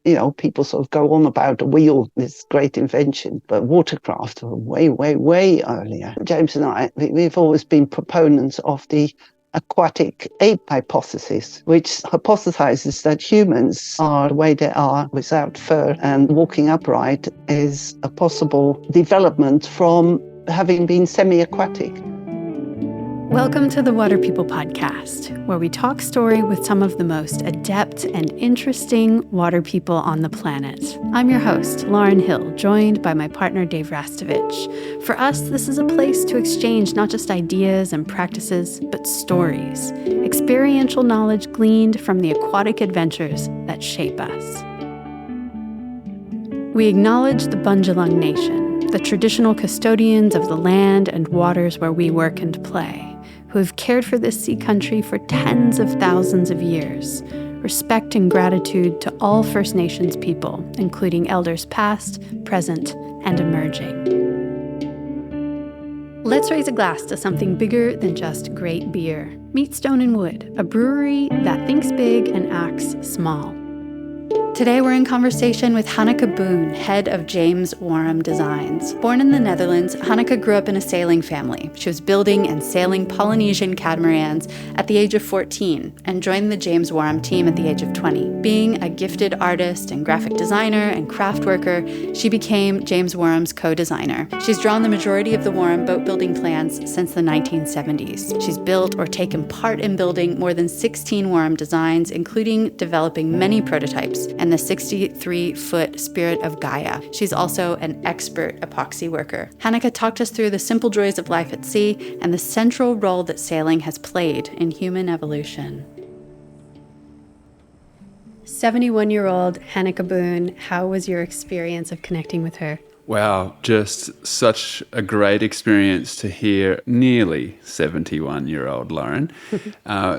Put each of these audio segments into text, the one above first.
people sort of go on about a wheel, this great invention, but watercraft were way, way, way earlier. James and I, we've always been proponents of the aquatic ape hypothesis, which hypothesizes that humans are the way they are without fur, and walking upright is a possible development from having been semi-aquatic. Welcome to the Water People podcast, where we talk story with some of the most adept and interesting water people on the planet. I'm your host, Lauren Hill, joined by my partner, Dave Rastovich. For us, this is a place to exchange not just ideas and practices, but stories, experiential knowledge gleaned from the aquatic adventures that shape us. We acknowledge the Bundjalung Nation, the traditional custodians of the land and waters where we work and play, who have cared for this sea country for tens of thousands of years. Respect and gratitude to all First Nations people, including elders past, present, and emerging. Let's raise a glass to something bigger than just great beer. Meet Stone & Wood, a brewery that thinks big and acts small. Today we're in conversation with Hanneke Boon, head of James Wharram Designs. Born in the Netherlands, Hanneke grew up in a sailing family. She was building and sailing Polynesian Catamarans at the age of 14 and joined the James Wharram team at the age of 20. Being a gifted artist and graphic designer and craftworker, she became James Wharram's co-designer. She's drawn the majority of the Wharram boat building plans since the 1970s. She's built or taken part in building more than 16 Wharram designs, including developing many prototypes and the 63-foot Spirit of Gaia. She's also an expert epoxy worker. Hanneke talked us through the simple joys of life at sea and the central role that sailing has played in human evolution. 71-year-old Hanneke Boon, how was your experience of connecting with her? Wow, just such a great experience to hear nearly 71-year-old Lauren,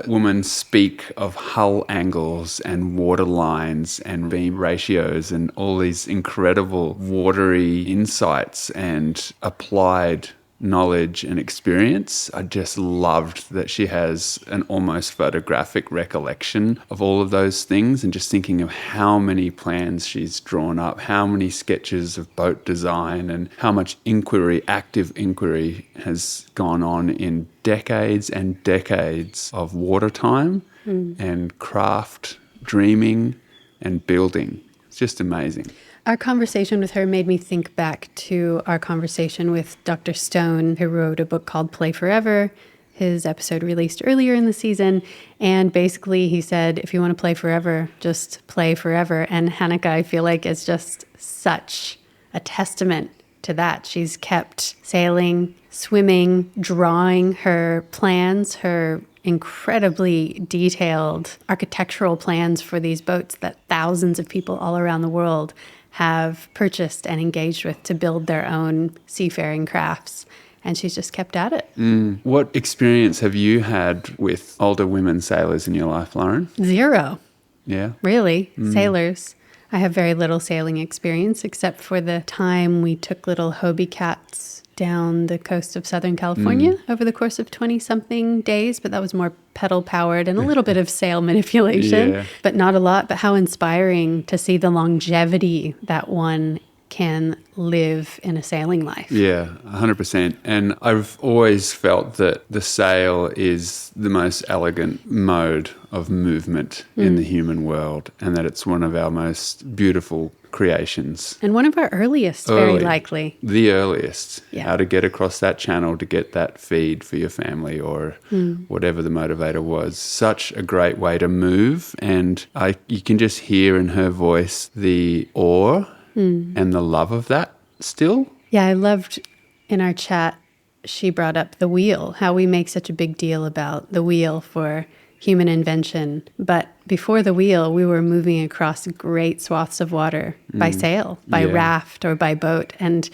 woman speak of hull angles and water lines and beam ratios and all these incredible watery insights and applied knowledge and experience. I just loved that she has an almost photographic recollection of all of those things, and just thinking of how many plans she's drawn up, how many sketches of boat design, and how much inquiry, active inquiry, has gone on in decades and decades of water time and craft, dreaming and building. It's just amazing. Our conversation with her made me think back to our conversation with Dr. Stone, who wrote a book called Play Forever. His episode released earlier in the season. And basically he said, if you want to play forever, just play forever. And Hanneke, I feel like, is just such a testament to that. She's kept sailing, swimming, drawing her plans, her incredibly detailed architectural plans for these boats that thousands of people all around the world have purchased and engaged with to build their own seafaring crafts. And she's just kept at it. What experience have you had with older women sailors in your life, Lauren? Zero. Yeah? Really. Sailors. I have very little sailing experience, except for the time we took little Hobie cats down the coast of Southern California over the course of 20-something days, but that was more pedal-powered and a little bit of sail manipulation, but not a lot. But how inspiring to see the longevity that one can live in a sailing life. Yeah, 100%. And I've always felt that the sail is the most elegant mode of movement in the human world, and that it's one of our most beautiful creations. And one of our earliest, very likely. The earliest. Yeah. How to get across that channel to get that feed for your family or whatever the motivator was. Such a great way to move. And you can just hear in her voice the awe and the love of that still. Yeah, I loved in our chat, she brought up the wheel, how we make such a big deal about the wheel for human invention. But before the wheel, we were moving across great swaths of water by sail, by raft, or by boat. And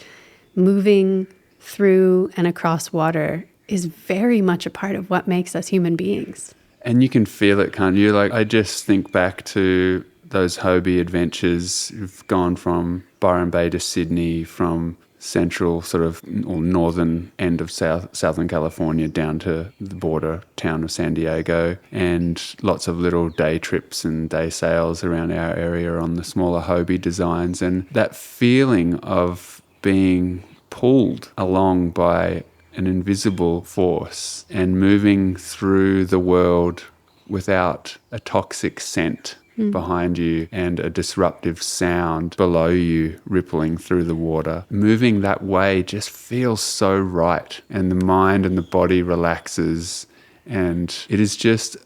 moving through and across water is very much a part of what makes us human beings. And you can feel it, can't you? Like, I just think back to those Hobie adventures. You've gone from Byron Bay to Sydney, from central sort of or northern end of Southern California down to the border town of San Diego, and lots of little day trips and day sails around our area on the smaller Hobie Designs. And that feeling of being pulled along by an invisible force and moving through the world without a toxic scent behind you and a disruptive sound below you rippling through the water. Moving that way just feels so right, and the mind and the body relaxes, and it is just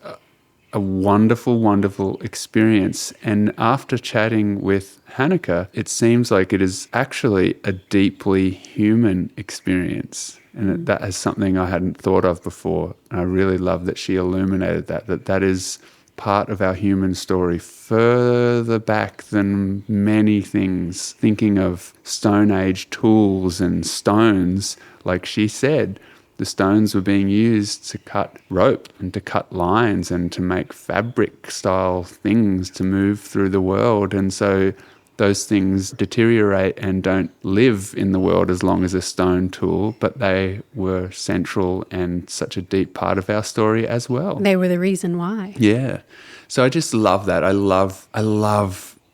a wonderful, wonderful experience. And after chatting with Hanneke, it seems like it is actually a deeply human experience. And that is something I hadn't thought of before. And I really love that she illuminated that is part of our human story further back than many things. Thinking of Stone Age tools and stones, like she said, the stones were being used to cut rope and to cut lines and to make fabric style things to move through the world. And so those things deteriorate and don't live in the world as long as a stone tool, but they were central and such a deep part of our story as well. They were the reason why. Yeah. So I just love that. I love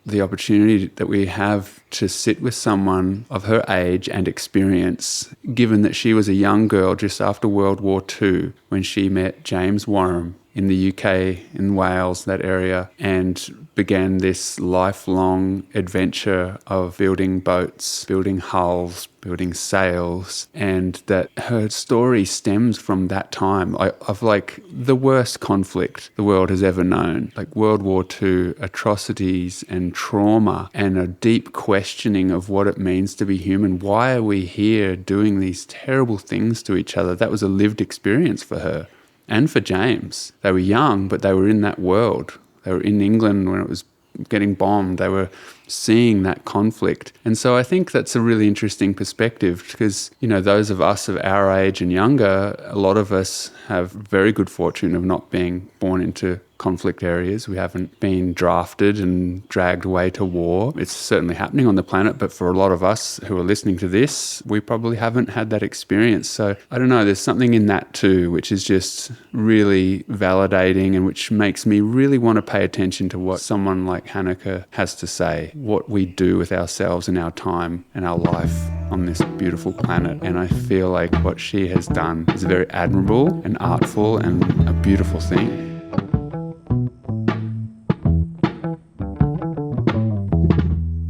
the opportunity that we have to sit with someone of her age and experience, given that she was a young girl just after World War II when she met James Wharram in the UK, in Wales, that area, and began this lifelong adventure of building boats, building hulls, building sails, and that her story stems from that time of like the worst conflict the world has ever known, like World War II, atrocities and trauma, and a deep questioning of what it means to be human. Why are we here doing these terrible things to each other? That was a lived experience for her. And for James. They were young, but they were in that world. They were in England when it was getting bombed. They were seeing that conflict. And so I think that's a really interesting perspective because, you know, those of us of our age and younger, a lot of us have very good fortune of not being born into conflict areas. We haven't been drafted and dragged away to war. It's certainly happening on the planet, but for a lot of us who are listening to this, we probably haven't had that experience. So I don't know, there's something in that too, which is just really validating and which makes me really want to pay attention to what someone like Hanneke has to say, what we do with ourselves and our time and our life on this beautiful planet. And I feel like what she has done is very admirable and artful and a beautiful thing.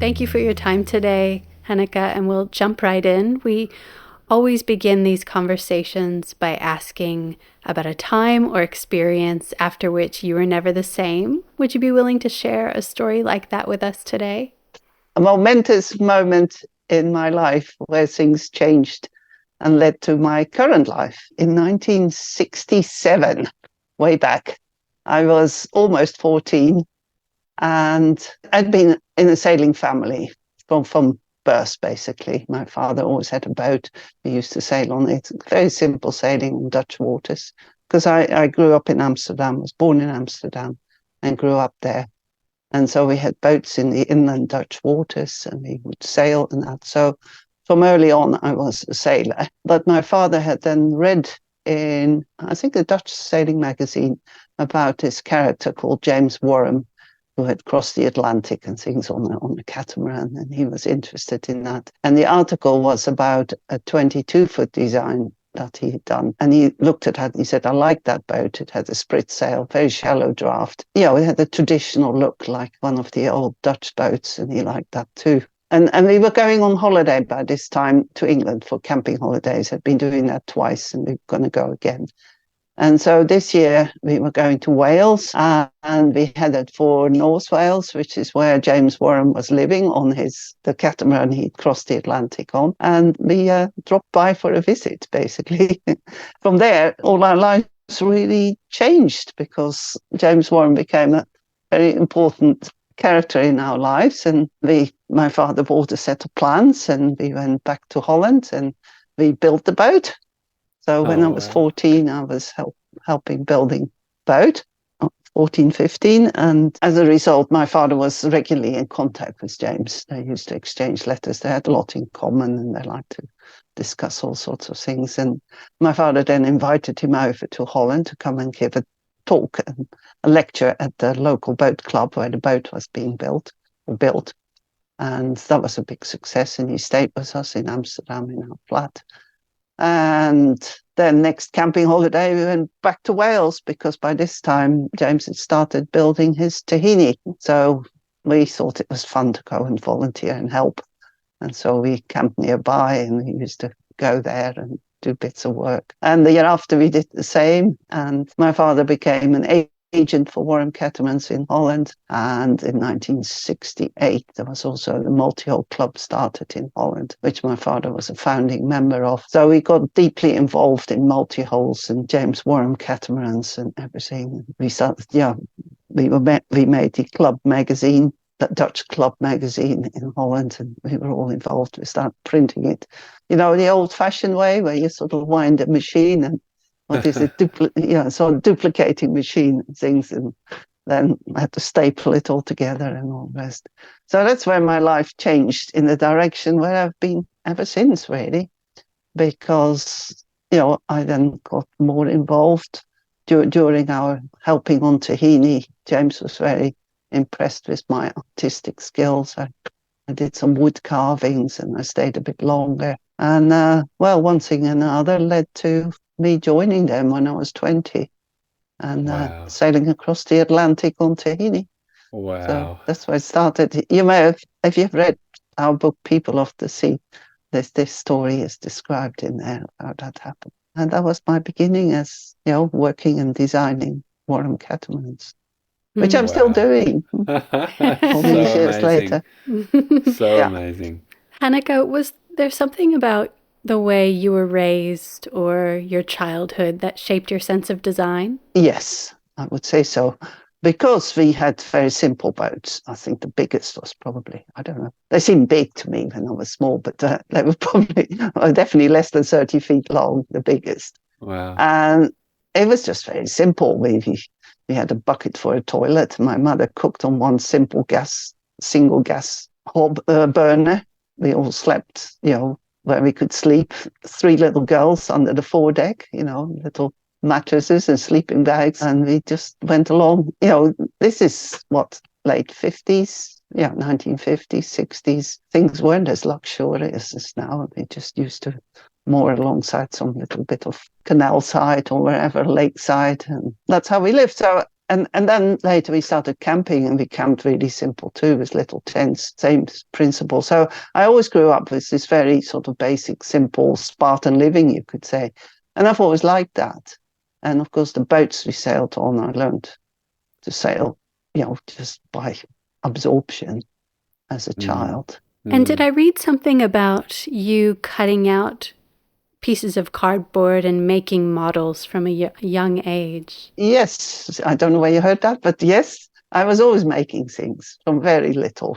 Thank you for your time today, Hanneke, and we'll jump right in. We always begin these conversations by asking about a time or experience after which you were never the same. Would you be willing to share a story like that with us today? A momentous moment in my life where things changed and led to my current life. In 1967, way back, I was almost 14 and I'd been in a sailing family from birth, basically. My father always had a boat. We used to sail on it. Very simple sailing on Dutch waters. Because I grew up in Amsterdam, was born in Amsterdam and grew up there. And so we had boats in the inland Dutch waters and we would sail and that. So from early on, I was a sailor. But my father had then read in, I think, a Dutch sailing magazine about this character called James Wharram, who had crossed the Atlantic and things on a catamaran, and he was interested in that. And the article was about a 22-foot design that he had done. And he looked at it and he said, I like that boat. It had a sprit sail, very shallow draft. Yeah, it had a traditional look like one of the old Dutch boats, and he liked that too. And we were going on holiday by this time to England for camping holidays. I'd been doing that twice and we were going to go again. And so this year we were going to Wales and we headed for North Wales, which is where James Wharram was living on the catamaran he'd crossed the Atlantic on. And we dropped by for a visit, basically. From there, all our lives really changed because James Wharram became a very important character in our lives. And my father bought a set of plans and we went back to Holland and we built the boat. So when I was 14, I was helping building boat. 14, 15. And as a result, my father was regularly in contact with James. They used to exchange letters. They had a lot in common and they liked to discuss all sorts of things. And my father then invited him over to Holland to come and give a talk and a lecture at the local boat club where the boat was being built. And that was a big success. And he stayed with us in Amsterdam in our flat. And then next camping holiday, we went back to Wales because by this time, James had started building his tahini. So we thought it was fun to go and volunteer and help. And so we camped nearby and we used to go there and do bits of work. And the year after, we did the same. And my father became an agent for Wharram Catamarans in Holland. And in 1968, there was also the multi-hull club started in Holland, which my father was a founding member of. So we got deeply involved in multi-hulls and James Wharram Catamarans and everything. We started, we made the club magazine, that Dutch club magazine in Holland, and we were all involved. We started printing it, the old-fashioned way where you sort of wind a machine and what is it? Sort of duplicating machine and things, and then I had to staple it all together and all the rest. So that's where my life changed in the direction where I've been ever since, really, because I then got more involved during our helping on tahini. James was very impressed with my artistic skills. I did some wood carvings and I stayed a bit longer. And one thing and another led to me joining them when I was 20 and sailing across the Atlantic on tahini. Wow. So that's where it started. You may have, if you've read our book, People of the Sea, this story is described in there, how that happened. And that was my beginning as, working and designing Wharram Catamarans, which I'm still doing all these years later. So amazing. Hanneke, was there something about the way you were raised or your childhood that shaped your sense of design? Yes, I would say so. Because we had very simple boats. I think the biggest was probably, I don't know, they seemed big to me when I was small, but they were definitely less than 30 feet long, the biggest. Wow. And it was just very simple. We had a bucket for a toilet. My mother cooked on one single gas hob burner. We all slept, where we could sleep, 3 little girls under the foredeck, little mattresses and sleeping bags. And we just went along, this is late 50s, 1950s, 60s. Things weren't as luxurious as now. We just used to moor alongside some little bit of canal side or wherever, lakeside. And that's how we lived. So And then later we started camping, and we camped really simple too, with little tents, same principle. So I always grew up with this very sort of basic, simple, Spartan living, you could say. And I've always liked that. And of course, the boats we sailed on, I learned to sail, just by absorption as a child. And did I read something about you cutting out pieces of cardboard and making models from a young age? Yes, I don't know where you heard that, but yes, I was always making things from very little.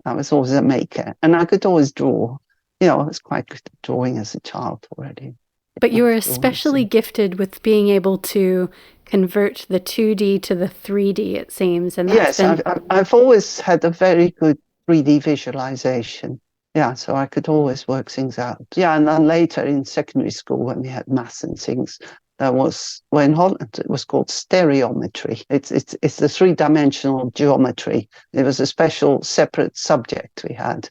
I was always a maker, and I could always draw. I was quite good at drawing as a child already. But you were especially gifted with being able to convert the 2D to the 3D, it seems. And yes, I've always had a very good 3D visualization. Yeah, so I could always work things out. Yeah, and then later in secondary school, when we had maths and things, in Holland, it was called stereometry. It's the 3-dimensional geometry. It was a special separate subject we had,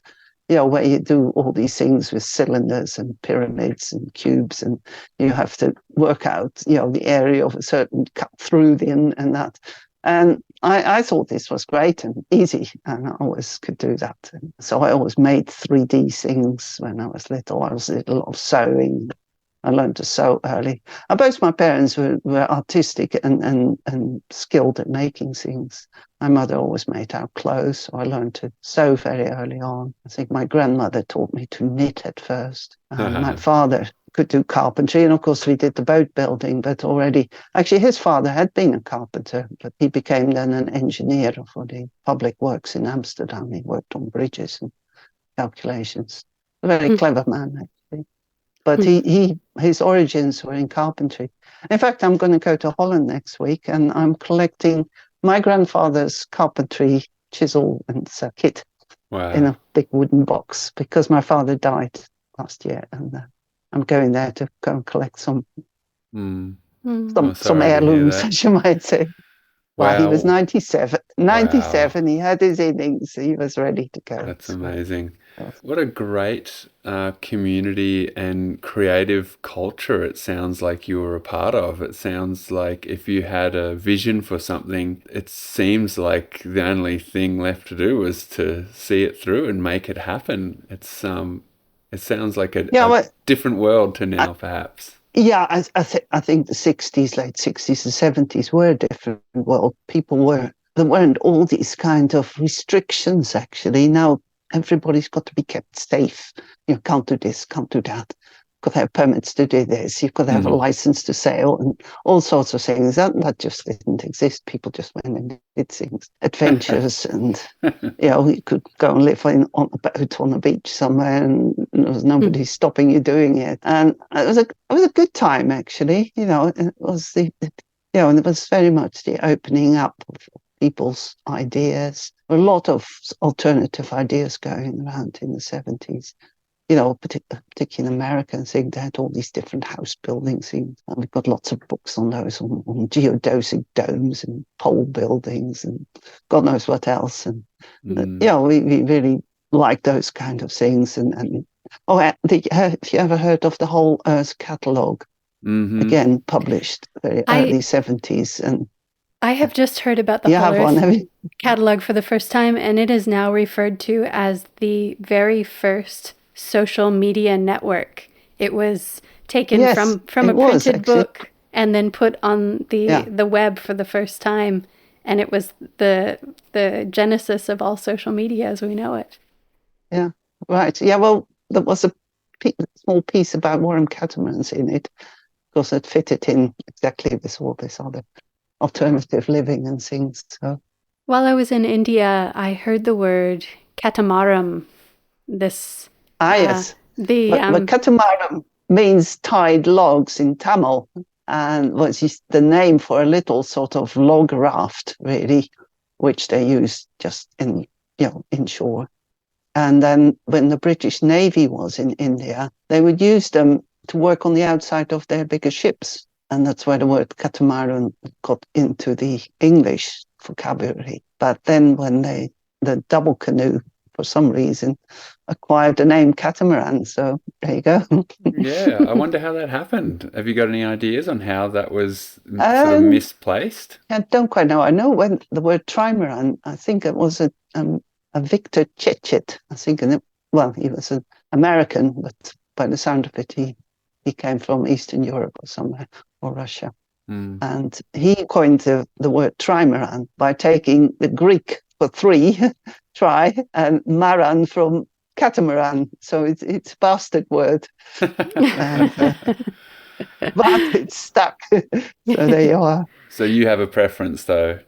where you do all these things with cylinders and pyramids and cubes, and you have to work out, the area of a certain cut through and that. And I thought this was great and easy, and I always could do that. And so I always made 3D things when I was little. I did a lot of sewing. I learned to sew early. And both my parents were artistic and skilled at making things. My mother always made our clothes, so I learned to sew very early on. I think my grandmother taught me to knit at first. My father could do carpentry, and of course we did the boat building, but actually his father had been a carpenter, but he became then an engineer for the public works in Amsterdam. He worked on bridges and calculations. A very clever man, actually. But his origins were in carpentry. In fact, I'm going to go to Holland next week, and I'm collecting my grandfather's carpentry chisel and kit in a big wooden box because my father died last year, and I'm going there to go and collect some heirlooms, as you might say. Well, he was 97. 97, he had his innings. He was ready to go. That's amazing. What a great community and creative culture it sounds like you were a part of. It sounds like if you had a vision for something, it seems like the only thing left to do was to see it through and make it happen. It sounds like a different world to now, perhaps. Yeah, I think the 60s, late 60s and 70s were a different world. There weren't all these kind of restrictions, actually. Now everybody's got to be kept safe. You can't do this, can't do that. You've got to have permits to do this. You've got to have a license to sail and all sorts of things. That just didn't exist. People just went and did things, adventures, and you could go and live on a boat on a beach somewhere, and there was nobody stopping you doing it. And it was a good time, actually. It was and it was very much the opening up of people's ideas. A lot of alternative ideas going around in the 70s. Particularly in America, I think they had all these different house building things. And we've got lots of books on those, on geodesic domes and pole buildings and God knows what else. And we really like those kind of things. And have you ever heard of the Whole Earth catalogue? Again, published very early 70s. And I have just heard about the Whole Earth catalogue for the first time, and it is now referred to as the very first social media network. It was taken from a printed book and then put on the web for the first time, and it was the genesis of all social media as we know it. Yeah, right. Yeah, well, there was a small piece about Wharram Catamarans in it because it fitted in exactly with all this other alternative living and things. So, while I was in India, I heard the word catamaran. Yes. But catamaran means tied logs in Tamil, and was the name for a little sort of log raft, really, which they used just inshore. And then when the British Navy was in India, they would use them to work on the outside of their bigger ships. And that's where the word catamaran got into the English vocabulary. But then when the double canoe, for some reason, acquired the name catamaran. So there you go. Yeah, I wonder how that happened. Have you got any ideas on how that was sort of misplaced? I don't quite know. I know when the word trimaran, I think it was a Victor Chechet. I think, he was an American, but by the sound of it, he came from Eastern Europe or somewhere, or Russia. And he coined the word trimaran by taking the Greek for three, try, and maran from catamaran. So it's a bastard word. But it's stuck. So there you are. So you have a preference, though,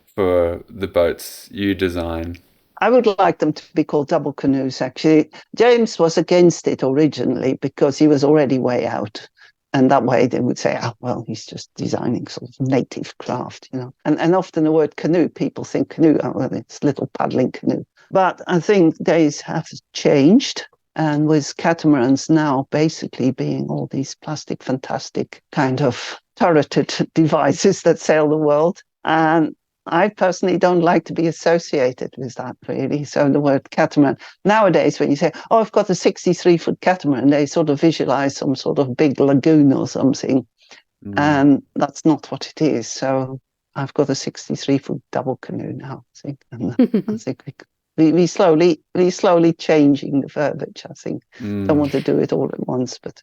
for the boats you design? I would like them to be called double canoes, actually. James was against it originally because he was already way out. And that way they would say, he's just designing sort of native craft, And often the word canoe, people think canoe, it's little paddling canoe. But I think days have changed. And with catamarans now basically being all these plastic, fantastic kind of turreted devices that sail the world. And I personally don't like to be associated with that, really. So the word catamaran, nowadays when you say, I've got a 63-foot catamaran, they sort of visualize some sort of big lagoon or something. And that's not what it is. So I've got a 63-foot double canoe now, I think. And I think we slowly changing the verbiage, I think. Don't want to do it all at once, but...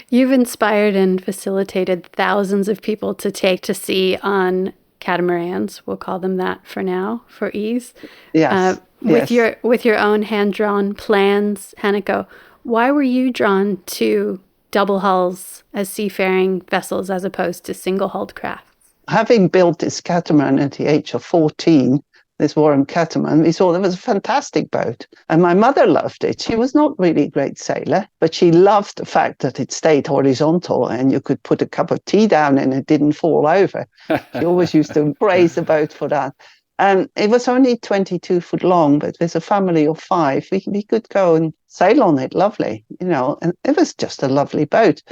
You've inspired and facilitated thousands of people to take to sea on catamarans, we'll call them that for now, for ease. Yes. With your own hand-drawn plans, Hanneke, why were you drawn to double hulls as seafaring vessels as opposed to single-hulled crafts? Having built this catamaran at the age of 14, this Wharram catamaran. We thought it was a fantastic boat. And my mother loved it. She was not really a great sailor, but she loved the fact that it stayed horizontal and you could put a cup of tea down and it didn't fall over. She always used to praise the boat for that. And it was only 22 foot long, but with a family of 5, we could go and sail on it. Lovely, and it was just a lovely boat.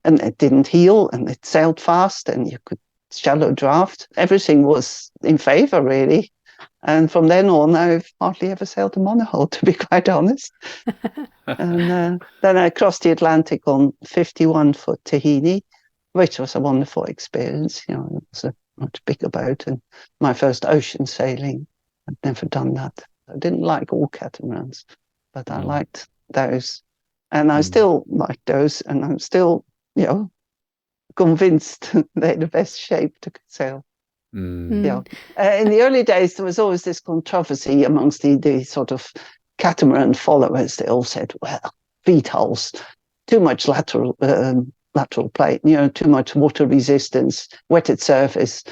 And it didn't heel and it sailed fast and you could shallow draft. Everything was in favor, really. And from then on, I've hardly ever sailed a monohull, to be quite honest. And then I crossed the Atlantic on 51-foot Tahiti, which was a wonderful experience. It was a much bigger boat and my first ocean sailing. I'd never done that. I didn't like all catamarans, but I liked those. And I still like those, and I'm still, convinced they're the best shape to sail. In the early days, there was always this controversy amongst the sort of catamaran followers. They all said, well, feet hulls, too much lateral plate, too much water resistance, wetted surface.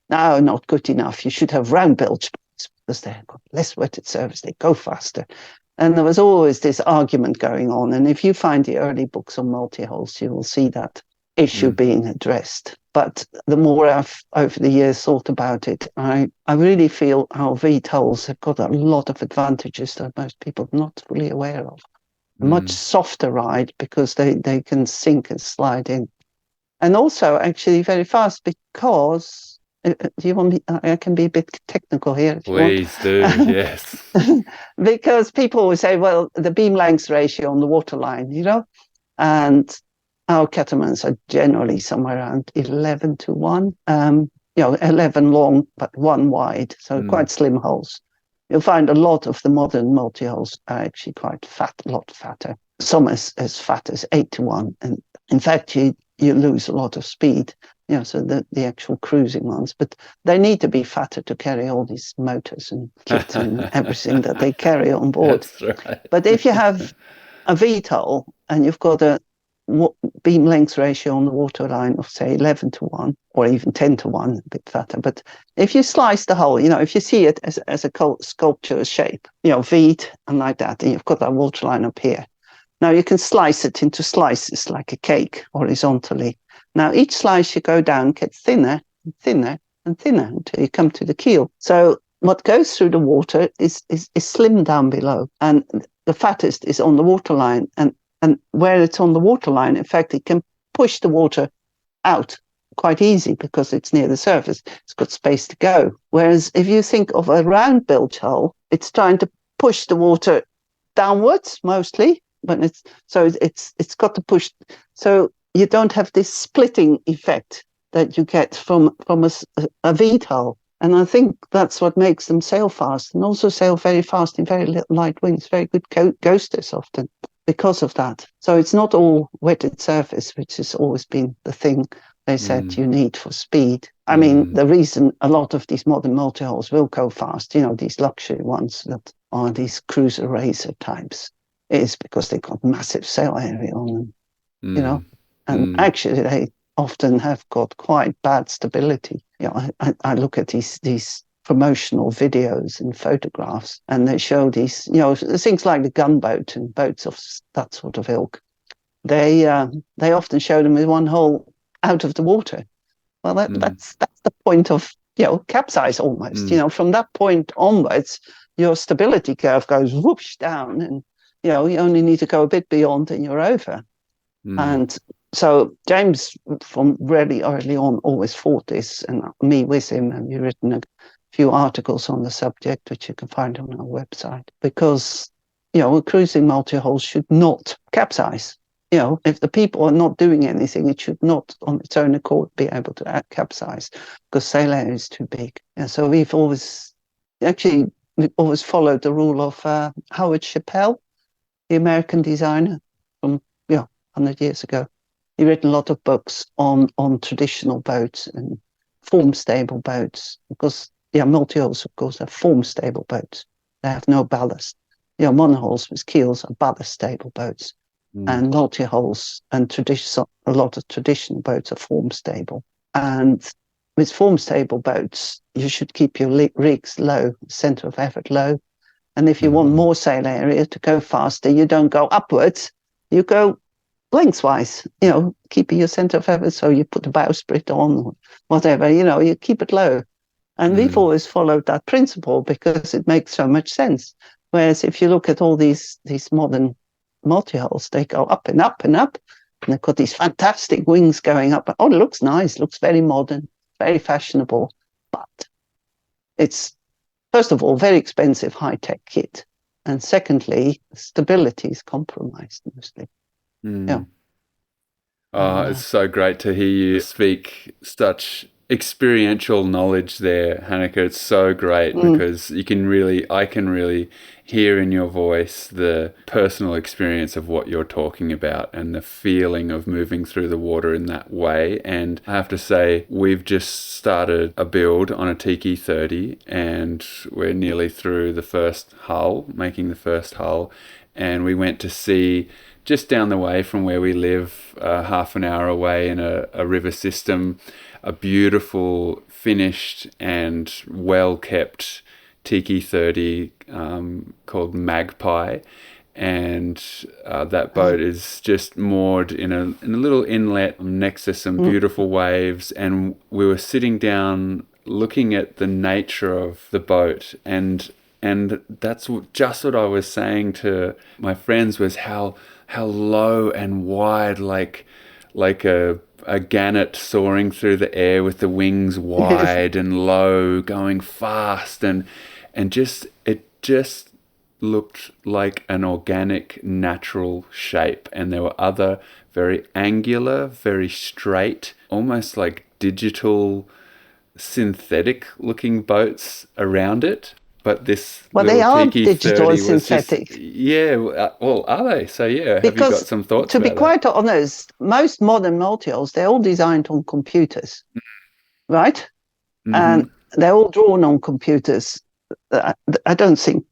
No, not good enough. You should have round bilge boats because they've got less wetted surface. They go faster. And there was always this argument going on. And if you find the early books on multi-hulls, you will see that issue being addressed. But the more I've over the years thought about it, I really feel our V-hulls have got a lot of advantages that most people are not fully aware of. A much softer ride because they can sink and slide in. And also actually very fast because, do you want me, I can be a bit technical here. Please do, yes. Because people always say, well, the beam length ratio on the waterline, and our catamarans are generally somewhere around 11 to 1, 11 long, but 1 wide, so quite slim hulls. You'll find a lot of the modern multi-hulls are actually quite fat, a lot fatter. Some as fat as 8 to 1. And in fact, you lose a lot of speed, so the actual cruising ones. But they need to be fatter to carry all these motors and kit and everything that they carry on board. That's right. But if you have a V-hull and you've got a beam length ratio on the waterline of, say, 11 to 1, or even 10 to 1, a bit fatter. But if you slice the hull, if you see it as a sculpture shape, V'd and like that, and you've got that waterline up here. Now you can slice it into slices like a cake horizontally. Now each slice you go down gets thinner and thinner and thinner until you come to the keel. So what goes through the water is slim down below, and the fattest is on the waterline. And where it's on the waterline, in fact, it can push the water out quite easy because it's near the surface. It's got space to go. Whereas if you think of a round bilge hull, it's trying to push the water downwards mostly, but it's got to push. So you don't have this splitting effect that you get from a V hull. And I think that's what makes them sail fast, and also sail very fast in very little light winds. Very good coasters often because of that. So it's not all wetted surface, which has always been the thing they said you need for speed. I mean, the reason a lot of these modern multi-hulls will go fast, these luxury ones that are these cruiser racer types, is because they've got massive sail area on them, and actually they often have got quite bad stability. I look at these promotional videos and photographs, and they show these, things like the gunboat and boats of that sort of ilk. They often show them with one hull out of the water. Well, that's the point of capsize almost. From that point onwards, your stability curve goes whoosh down, and you only need to go a bit beyond, and you're over. And so James, from really early on, always fought this, and me with him, and we've written a few articles on the subject, which you can find on our website, because, a cruising multi-hull should not capsize. If the people are not doing anything, it should not, on its own accord, be able to capsize, because sail area is too big. And so we've always followed the rule of Howard Chappell, the American designer from 100 years ago. He written a lot of books on traditional boats and form-stable boats, because multi-hulls, of course, are form-stable boats. They have no ballast. Monohulls with keels are ballast-stable boats, and multi-hulls and a lot of traditional boats are form-stable. And with form stable boats, you should keep your rigs low, center of effort low. And if you want more sail area to go faster, you don't go upwards, you go lengthwise, keeping your center of effort. So you put the bowsprit on or whatever, you keep it low. And we've always followed that principle because it makes so much sense. Whereas if you look at all these modern multi-hulls, they go up and up and up. And they've got these fantastic wings going up. Oh, it looks nice, looks very modern, very fashionable. But it's, first of all, very expensive high-tech kit. And secondly, stability is compromised mostly. Yeah. It's so great to hear you speak such experiential knowledge there, Hanneke. It's so great because I can really hear in your voice the personal experience of what you're talking about and the feeling of moving through the water in that way. And I have to say, we've just started a build on a Tiki 30 and we're nearly through the first hull, making the first hull. And we went to see just down the way from where we live, half an hour away in a river system, a beautiful, finished and well-kept Tiki 30 called Magpie. And that boat is just moored in a little inlet next to some beautiful waves. And we were sitting down looking at the nature of the boat, and that's just what I was saying to my friends, was how low and wide, like a gannet soaring through the air with the wings wide and low, going fast, and it just looked like an organic, natural shape. And there were other very angular, very straight, almost like digital, synthetic-looking boats around it. But this they are Tiki digital and 30 was synthetic. Are they? So yeah, Because, have you got some thoughts to about be quite honest, most modern multi-hulls, they're all designed on computers, right? And they're all drawn on computers. I don't think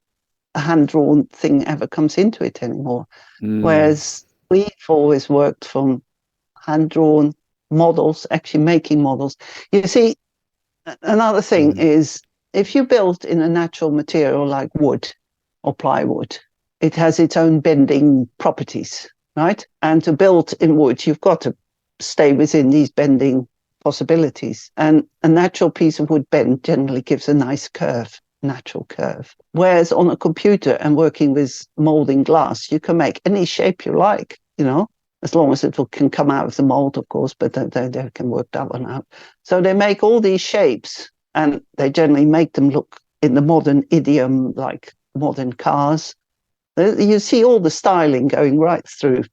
a hand-drawn thing ever comes into it anymore. Whereas we've always worked from hand-drawn models, actually making models. You see, another thing is, if you build in a natural material like wood or plywood, it has its own bending properties, right? And to build in wood, you've got to stay within these bending possibilities. And a natural piece of wood bend generally gives a nice curve, natural curve. Whereas on a computer and working with molding glass, you can make any shape you like, as long as it can come out of the mold, of course, but they can work that one out. So they make all these shapes, and they generally make them look in the modern idiom like modern cars. You see all the styling going right through.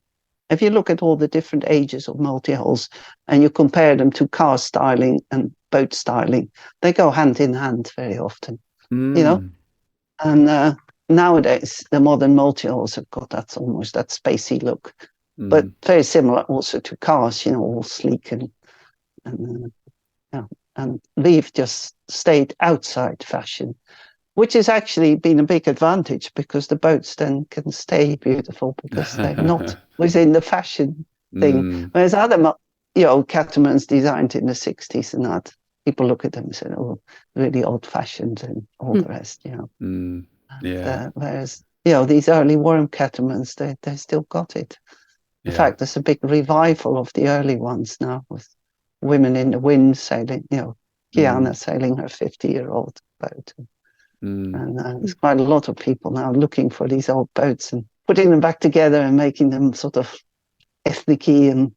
If you look at all the different ages of multi-hulls and you compare them to car styling and boat styling, they go hand in hand very often, And nowadays, the modern multi-hulls have got almost that spacey look, but very similar also to cars, all sleek and we've just stayed outside fashion, which has actually been a big advantage because the boats then can stay beautiful because they're not within the fashion thing. Whereas other, catamarans designed in the 60s and that, people look at them and say, oh, really old-fashioned and all the rest, whereas, these early Wharram catamarans, they still got it. In fact, there's a big revival of the early ones now with women in the wind sailing, Kiana sailing her 50-year-old boat. And there's quite a lot of people now looking for these old boats and putting them back together and making them sort of ethnic-y and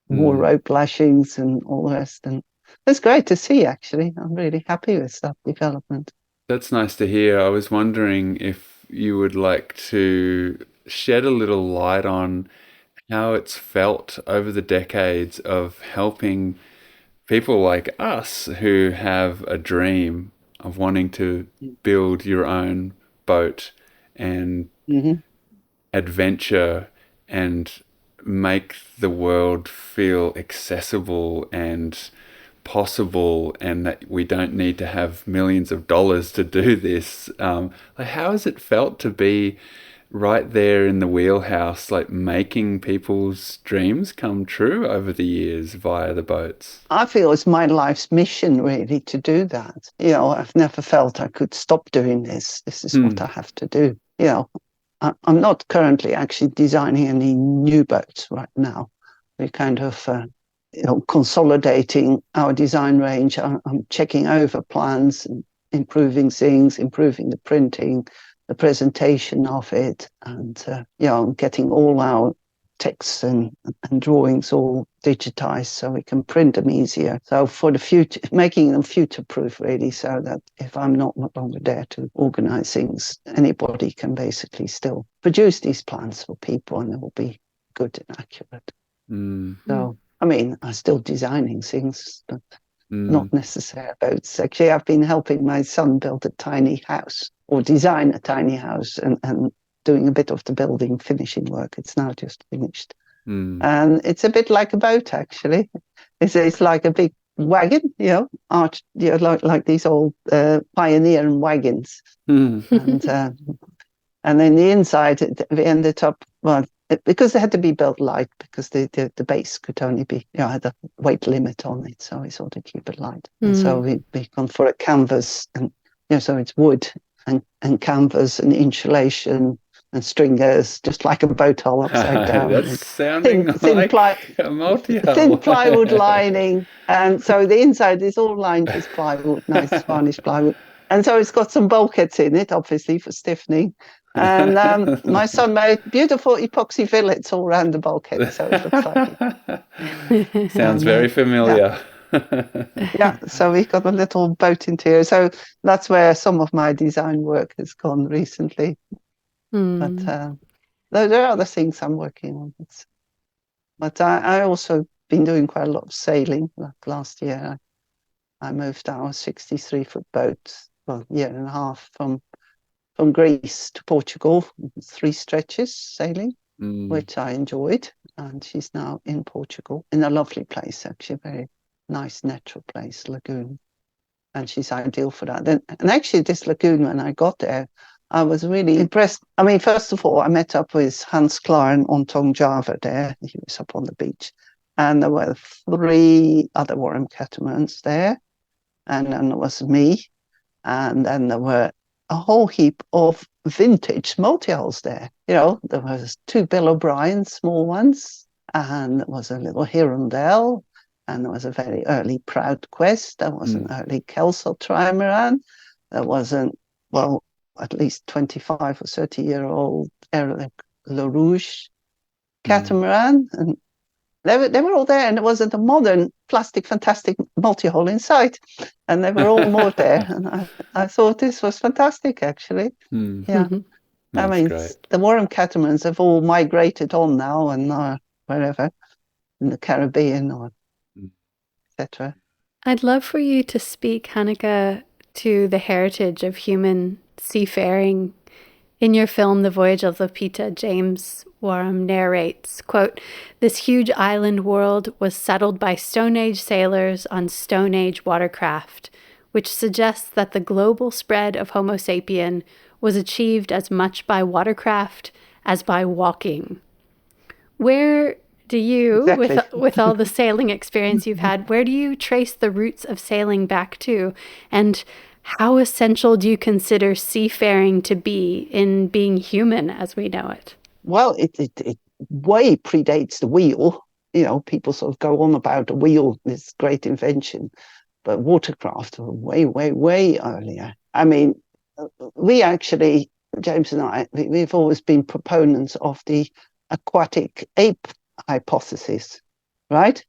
more rope lashings and all the rest. And it's great to see, actually. I'm really happy with that development. That's nice to hear. I was wondering if you would like to shed a little light on how it's felt over the decades of helping people like us who have a dream of wanting to build your own boat and adventure and make the world feel accessible and possible, and that we don't need to have millions of dollars to do this. How has it felt to be right there in the wheelhouse, like making people's dreams come true over the years via the boats. I feel it's my life's mission, really, to do that. I've never felt I could stop doing this. This is what I have to do. I'm not currently actually designing any new boats right now. We're kind of consolidating our design range. I'm checking over plans and improving things, improving the printing, the presentation of it, and getting all our texts and drawings all digitized so we can print them easier. So for the future, making them future-proof, really, so that if I'm not longer there to organize things, anybody can basically still produce these plans for people and it will be good and accurate. So, I mean, I'm still designing things, but not necessarily boats. Actually, I've been helping my son build a tiny house or design a tiny house and doing a bit of the building finishing work. It's now just finished. And it's a bit like a boat, actually. It's like a big wagon, arched, like these old pioneer wagons. And then the inside, we ended up, because they had to be built light, because the base could only be, had a weight limit on it, so we sort of keep it light. And so we've gone for a canvas, and so it's wood and canvas and insulation and stringers, just like a boat hull upside down. That's sounding like a multi-hull. Thin plywood lining, and so the inside is all lined with plywood, nice varnished plywood. And so it's got some bulkheads in it, obviously, for stiffening. And my son made beautiful epoxy fillets all around the bulkhead, so it looks like it. Sounds very familiar. Yeah, so we've got a little boat interior. So that's where some of my design work has gone recently. But there are other things I'm working on. But I also been doing quite a lot of sailing. Like last year, I moved our 63-foot boat, a year and a half, from Greece to Portugal, 3 stretches sailing, which I enjoyed. And she's now in Portugal, in a lovely place, actually, a very nice natural place, lagoon. And she's ideal for that. And actually, this lagoon, when I got there, I was really impressed. I mean, first of all, I met up with Hans Klaar on Tong Java there. He was up on the beach. And there were 3 other Wharram Catamarans there. And then there was me. And then there were a whole heap of vintage multi-hulls there. There was 2 Bill O'Briens, small ones. And there was a little Hirondelle. And there was a very early Proud Quest. There was an early Kelso trimaran. There was at least 25 or 30-year-old Eric Le Rouge catamaran. And they were all there. And there was a modern plastic fantastic multi-hull in sight. And they were all moored there. And I thought this was fantastic, actually. Yeah. I mean, the Wharram Catamarans have all migrated on now and wherever, in the Caribbean or etc. I'd love for you to speak, Hanneke, to the heritage of human seafaring. In your film, The Voyage of Lapita, James Wharram narrates, quote, "This huge island world was settled by Stone Age sailors on Stone Age watercraft, which suggests that the global spread of Homo sapien was achieved as much by watercraft as by walking." Where do you, with all the sailing experience you've had, where do you trace the roots of sailing back to? And how essential do you consider seafaring to be in being human as we know it? Well, it way predates the wheel. People sort of go on about the wheel, this great invention, but watercraft were way, way, way earlier. I mean, we actually, James and I, we've always been proponents of the aquatic ape hypothesis, right?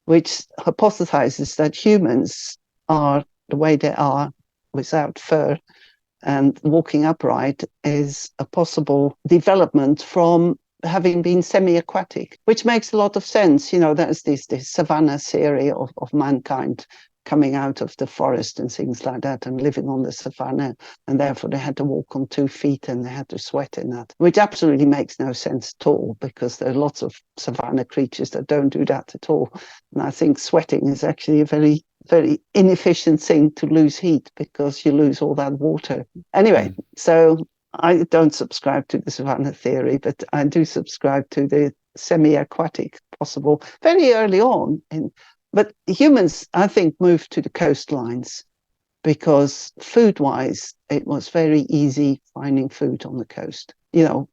Which hypothesizes that humans are the way they are without fur, and walking upright is a possible development from having been semi-aquatic, which makes a lot of sense. There's this savanna theory of mankind coming out of the forest and things like that and living on the savannah, and therefore they had to walk on 2 feet and they had to sweat in that, which absolutely makes no sense at all, because there are lots of savannah creatures that don't do that at all. And I think sweating is actually a very, very inefficient thing to lose heat, because you lose all that water. Anyway, so I don't subscribe to the savanna theory, but I do subscribe to the semi-aquatic possible very early on. But humans, I think, moved to the coastlines because food-wise, it was very easy finding food on the coast. The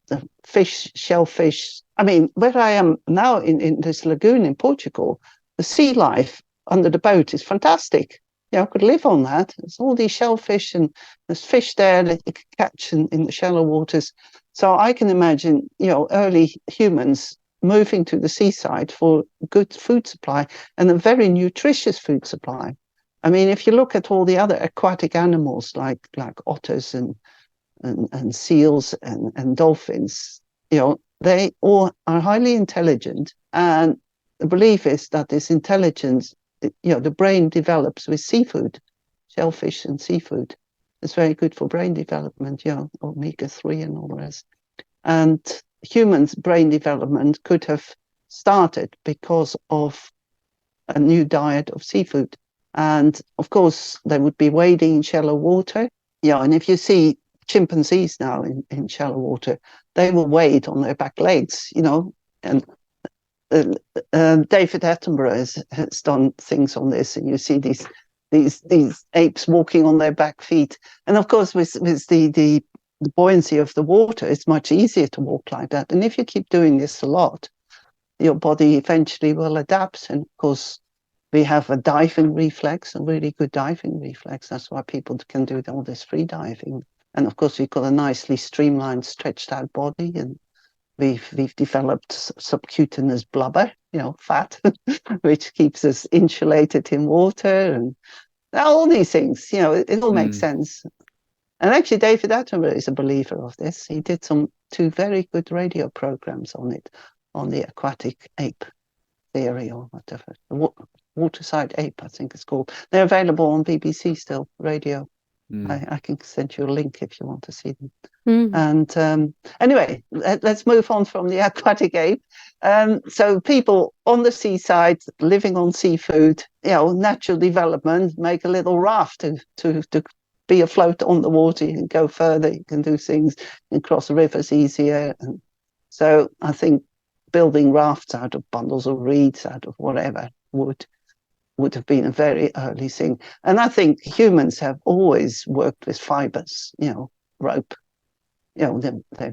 fish, shellfish. I mean, where I am now in this lagoon in Portugal, the sea life under the boat is fantastic. I could live on that. There's all these shellfish and there's fish there that you can catch in the shallow waters. So I can imagine, early humans moving to the seaside for good food supply and a very nutritious food supply. I mean, if you look at all the other aquatic animals like otters and seals and dolphins, they all are highly intelligent. And the belief is that this intelligence, the brain develops with seafood, shellfish and seafood. It's very good for brain development, omega-3 and all the rest. And humans' brain development could have started because of a new diet of seafood. And of course, they would be wading in shallow water. And if you see chimpanzees now in shallow water, they will wade on their back legs, and David Attenborough has done things on this, and you see these apes walking on their back feet. And of course, with the buoyancy of the water, it's much easier to walk like that. And if you keep doing this a lot, your body eventually will adapt. And of course, we have a diving reflex, a really good diving reflex. That's why people can do all this free diving. And of course, we've got a nicely streamlined, stretched out body, and we've developed subcutaneous blubber, fat, which keeps us insulated in water, and all these things. It all makes sense. And actually, David Attenborough is a believer of this. He did two very good radio programs on it, on the aquatic ape theory or whatever. The waterside ape, I think it's called. They're available on BBC still, radio. I can send you a link if you want to see them. And anyway, let's move on from the aquatic ape. So people on the seaside living on seafood, natural development, make a little raft to be afloat on the water. You can go further, you can do things, you can cross rivers easier. And so I think building rafts out of bundles of reeds, out of whatever would have been a very early thing. And I think humans have always worked with fibers, rope. I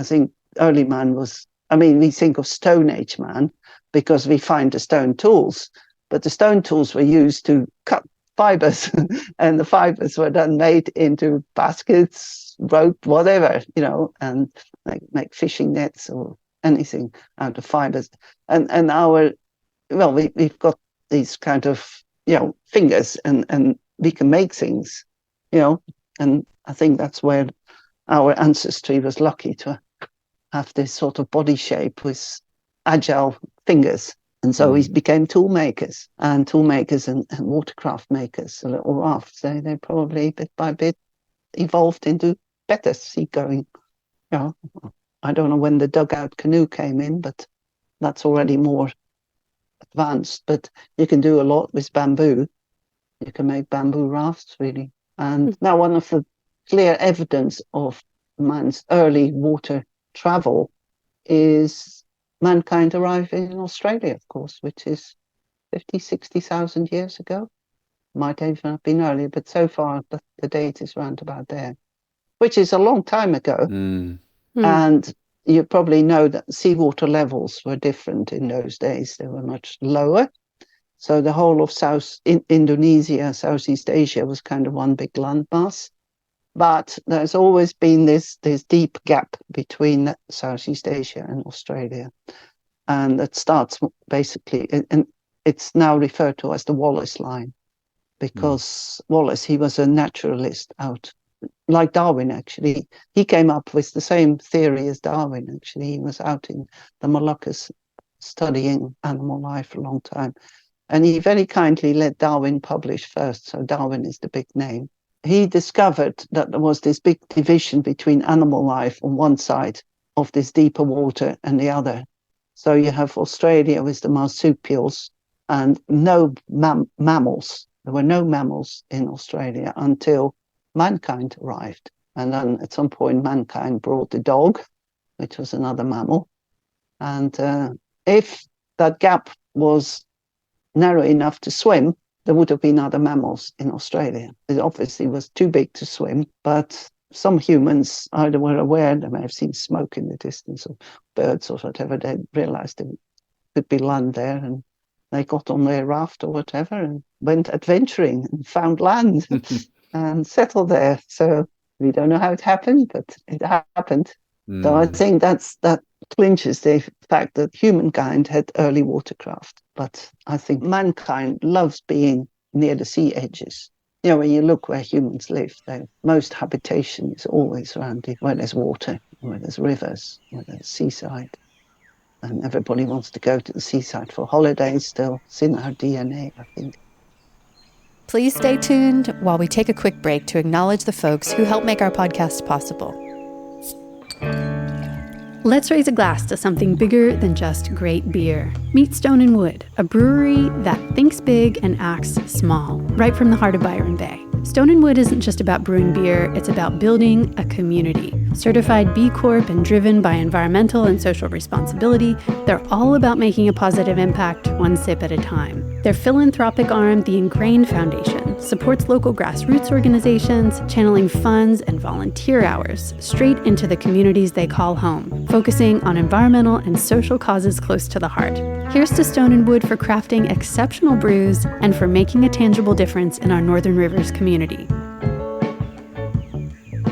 think early man we think of Stone Age man because we find the stone tools, but the stone tools were used to cut fibers and the fibers were then made into baskets, rope, whatever, and make fishing nets or anything out of fibers. And we've got these kind of, fingers and we can make things, and I think that's where our ancestry was lucky to have this sort of body shape with agile fingers. And so we became tool makers and watercraft makers, the little rafts. They probably bit by bit evolved into better seagoing. I don't know when the dugout canoe came in, but that's already more advanced. But you can do a lot with bamboo. You can make bamboo rafts, really. And now one of the clear evidence of man's early water travel is mankind arriving in Australia, of course, which is 50, 60,000 years ago. Might even have been earlier, but so far the date is round about there, which is a long time ago. And you probably know that seawater levels were different in those days. They were much lower. So the whole of Indonesia, Southeast Asia was kind of one big landmass. But there's always been this deep gap between Southeast Asia and Australia. And it starts basically, and it's now referred to as the Wallace Line, because Wallace, he was a naturalist out, like Darwin, actually. He came up with the same theory as Darwin, actually. He was out in the Moluccas studying animal life for a long time. And he very kindly let Darwin publish first, so Darwin is the big name. He discovered that there was this big division between animal life on one side of this deeper water and the other. So you have Australia with the marsupials and no mammals. There were no mammals in Australia until mankind arrived. And then at some point, mankind brought the dog, which was another mammal. And if that gap was narrow enough to swim, there would have been other mammals in Australia. It obviously was too big to swim, but some humans either were aware, they may have seen smoke in the distance, or birds or whatever, they realized there could be land there, and they got on their raft or whatever and went adventuring and found land and settled there. So we don't know how it happened, but it happened. So I think that clinches the fact that humankind had early watercraft. But I think mankind loves being near the sea edges. You know, when you look where humans live, most habitation is always around where there's water, where there's rivers, where there's seaside. And everybody wants to go to the seaside for holidays still. It's in our DNA, I think. Please stay tuned while we take a quick break to acknowledge the folks who help make our podcast possible. Let's raise a glass to something bigger than just great beer. Meet Stone & Wood, a brewery that thinks big and acts small, right from the heart of Byron Bay. Stone & Wood isn't just about brewing beer, it's about building a community. Certified B Corp and driven by environmental and social responsibility, they're all about making a positive impact one sip at a time. Their philanthropic arm, the Ingrained Foundation, supports local grassroots organizations, channeling funds and volunteer hours straight into the communities they call home, focusing on environmental and social causes close to the heart. Here's to Stone & Wood for crafting exceptional brews and for making a tangible difference in our Northern Rivers community.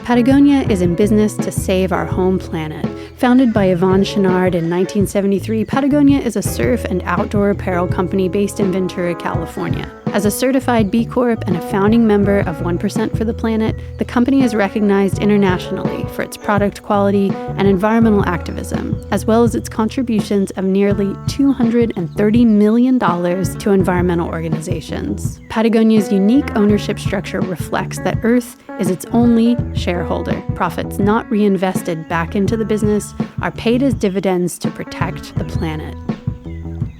Patagonia is in business to save our home planet. Founded by Yvonne Chenard in 1973, Patagonia is a surf and outdoor apparel company based in Ventura, California. As a certified B Corp and a founding member of 1% for the Planet, the company is recognized internationally for its product quality and environmental activism, as well as its contributions of nearly $230 million to environmental organizations. Patagonia's unique ownership structure reflects that Earth is its only shareholder. Profits not reinvested back into the business are paid as dividends to protect the planet.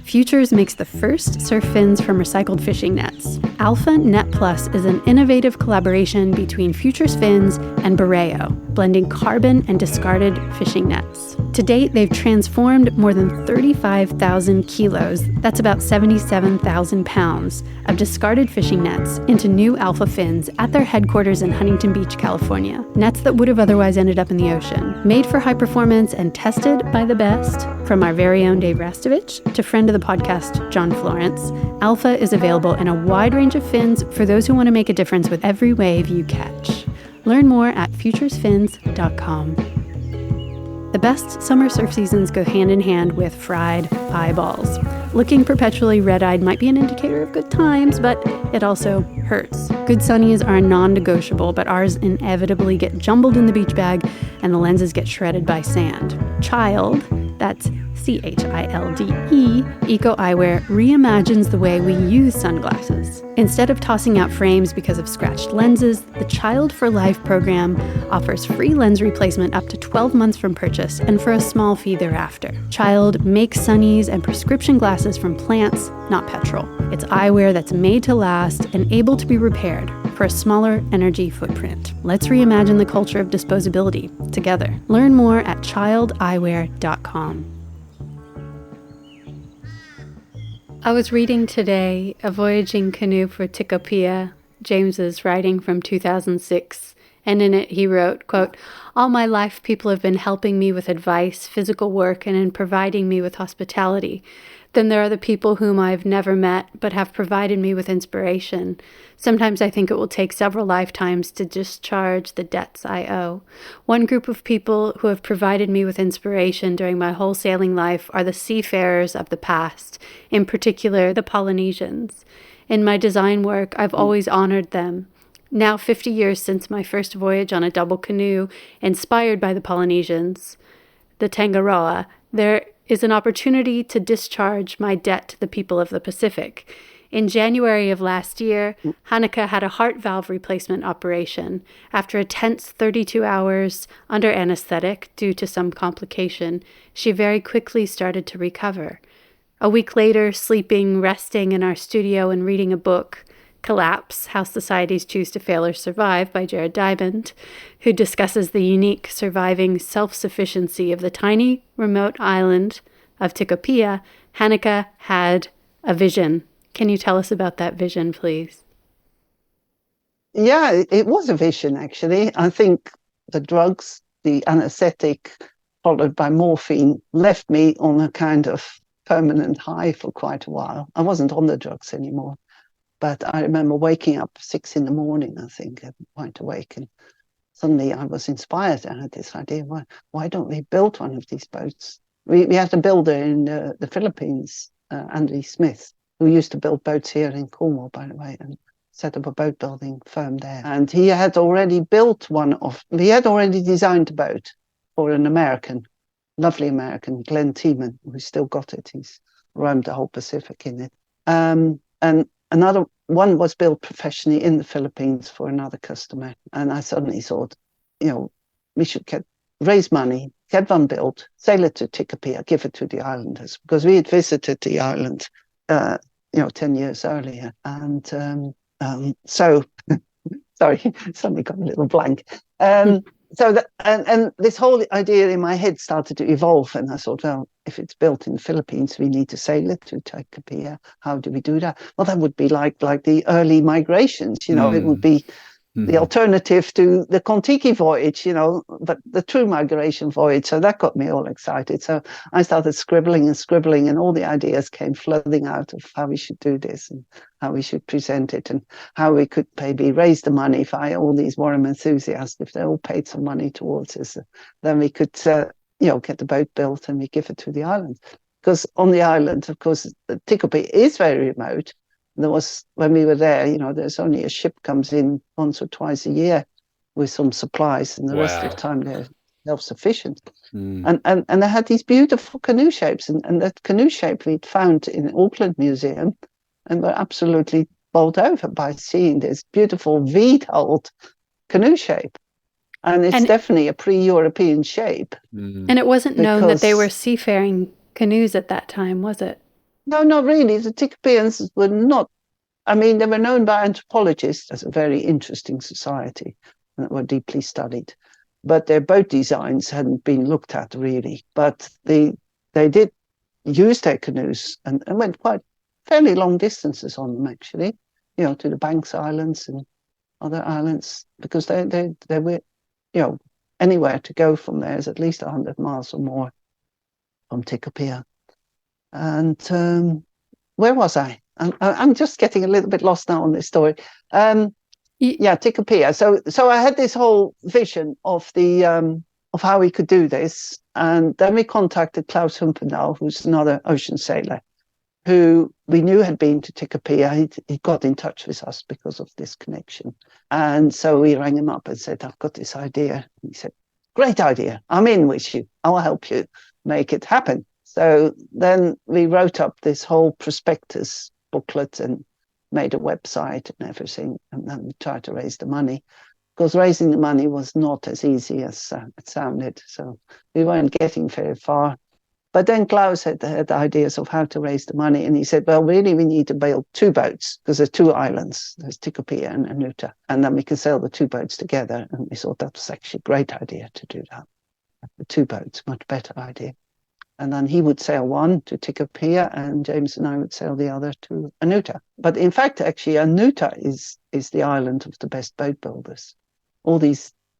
Futures makes the first surf fins from recycled fishing nets. Alpha Net Plus is an innovative collaboration between Futures Fins and Borreo, blending carbon and discarded fishing nets. To date, they've transformed more than 35,000 kilos, that's about 77,000 pounds, of discarded fishing nets into new Alpha fins at their headquarters in Huntington Beach, California. Nets that would have otherwise ended up in the ocean. Made for high performance and tested by the best, from our very own Dave Rastovich to friend of the podcast, John Florence, Alpha is available in a wide range of fins for those who want to make a difference with every wave you catch. Learn more at futuresfins.com. The best summer surf seasons go hand in hand with fried eyeballs. Looking perpetually red-eyed might be an indicator of good times, but it also hurts. Good sunnies are non-negotiable, but ours inevitably get jumbled in the beach bag and the lenses get shredded by sand. Child, that's CHILDE, Eco Eyewear reimagines the way we use sunglasses. Instead of tossing out frames because of scratched lenses, the Child for Life program offers free lens replacement up to 12 months from purchase and for a small fee thereafter. Child makes sunnies and prescription glasses from plants, not petrol. It's eyewear that's made to last and able to be repaired for a smaller energy footprint. Let's reimagine the culture of disposability together. Learn more at childeyewear.com. I was reading today A Voyaging Canoe for Tikopia, James's writing from 2006, and in it he wrote, quote, "All my life people have been helping me with advice, physical work, and in providing me with hospitality. Then there are the people whom I have never met, but have provided me with inspiration. Sometimes I think it will take several lifetimes to discharge the debts I owe. One group of people who have provided me with inspiration during my whole sailing life are the seafarers of the past, in particular the Polynesians. In my design work, I've always honored them. Now 50 years since my first voyage on a double canoe, inspired by the Polynesians, the Tangaroa, there is an opportunity to discharge my debt to the people of the Pacific. In January of last year, Hanneke had a heart valve replacement operation. After a tense 32 hours under anesthetic due to some complication, she very quickly started to recover. A week later, sleeping, resting in our studio and reading a book, Collapse, How Societies Choose to Fail or Survive by Jared Diamond, who discusses the unique surviving self-sufficiency of the tiny, remote island of Tikopia, Hanneke had a vision. Can you tell us about that vision, please? Yeah, it was a vision, actually. I think the drugs, the anesthetic, followed by morphine, left me on a kind of permanent high for quite a while. I wasn't on the drugs anymore. But I remember waking up 6 a.m, I think, wide awake, and suddenly I was inspired. I had this idea, why don't we build one of these boats? We had a builder in the Philippines, Andy Smith, who used to build boats here in Cornwall, by the way, and set up a boat building firm there. And he had already designed a boat for an American, lovely American, Glenn Tiemann, who's still got it. He's roamed the whole Pacific in it. And another one was built professionally in the Philippines for another customer. And I suddenly thought, we should raise money, get one built, sail it to Tikopia, give it to the islanders, because we had visited the island, 10 years earlier. And so, sorry, suddenly got a little blank. And this whole idea in my head started to evolve, and I thought, well, if it's built in the Philippines, we need to sail it to Tikopia. How do we do that? Well, that would be like the early migrations, it would be the alternative to the Kon-Tiki voyage, but the true migration voyage. So that got me all excited. So I started scribbling, and all the ideas came flooding out of how we should do this and how we should present it and how we could maybe raise the money for all these Wharram enthusiasts. If they all paid some money towards us, then we could, get the boat built and we give it to the island. Because on the island, of course, Tikopia is very remote. When we were there, there's only a ship comes in once or twice a year with some supplies, and the rest of the time they're self-sufficient. And they had these beautiful canoe shapes, and that canoe shape we'd found in the Auckland Museum, and were absolutely bowled over by seeing this beautiful V-hulled canoe shape. And it's definitely a pre-European shape. And it wasn't known that they were seafaring canoes at that time, was it? No, not really. The Tikopians were not. They were known by anthropologists as a very interesting society that were deeply studied. But their boat designs hadn't been looked at really. But they did use their canoes and went quite fairly long distances on them, actually, to the Banks Islands and other islands, because they were, anywhere to go from there is at least 100 miles or more from Tikopia. And where was I? I'm just getting a little bit lost now on this story. Tikopia. So I had this whole vision of of how we could do this, and then we contacted Klaus Humpendahl, who's another ocean sailor, who we knew had been to Tikopia. He got in touch with us because of this connection, and so we rang him up and said, "I've got this idea." And he said, "Great idea. I'm in with you. I'll help you make it happen." So then we wrote up this whole prospectus booklet and made a website and everything, and then we tried to raise the money, because raising the money was not as easy as it sounded. So we weren't getting very far. But then Klaus had ideas of how to raise the money, and he said, well, really, we need to build 2 boats, because there's 2 islands. There's Tikopia and Anuta, and then we can sail the 2 boats together. And we thought that was actually a great idea to do that. The 2 boats, much better idea. And then he would sail one to Tikopia, and James and I would sail the other to Anuta. But in fact, actually, Anuta is the island of the best boat builders.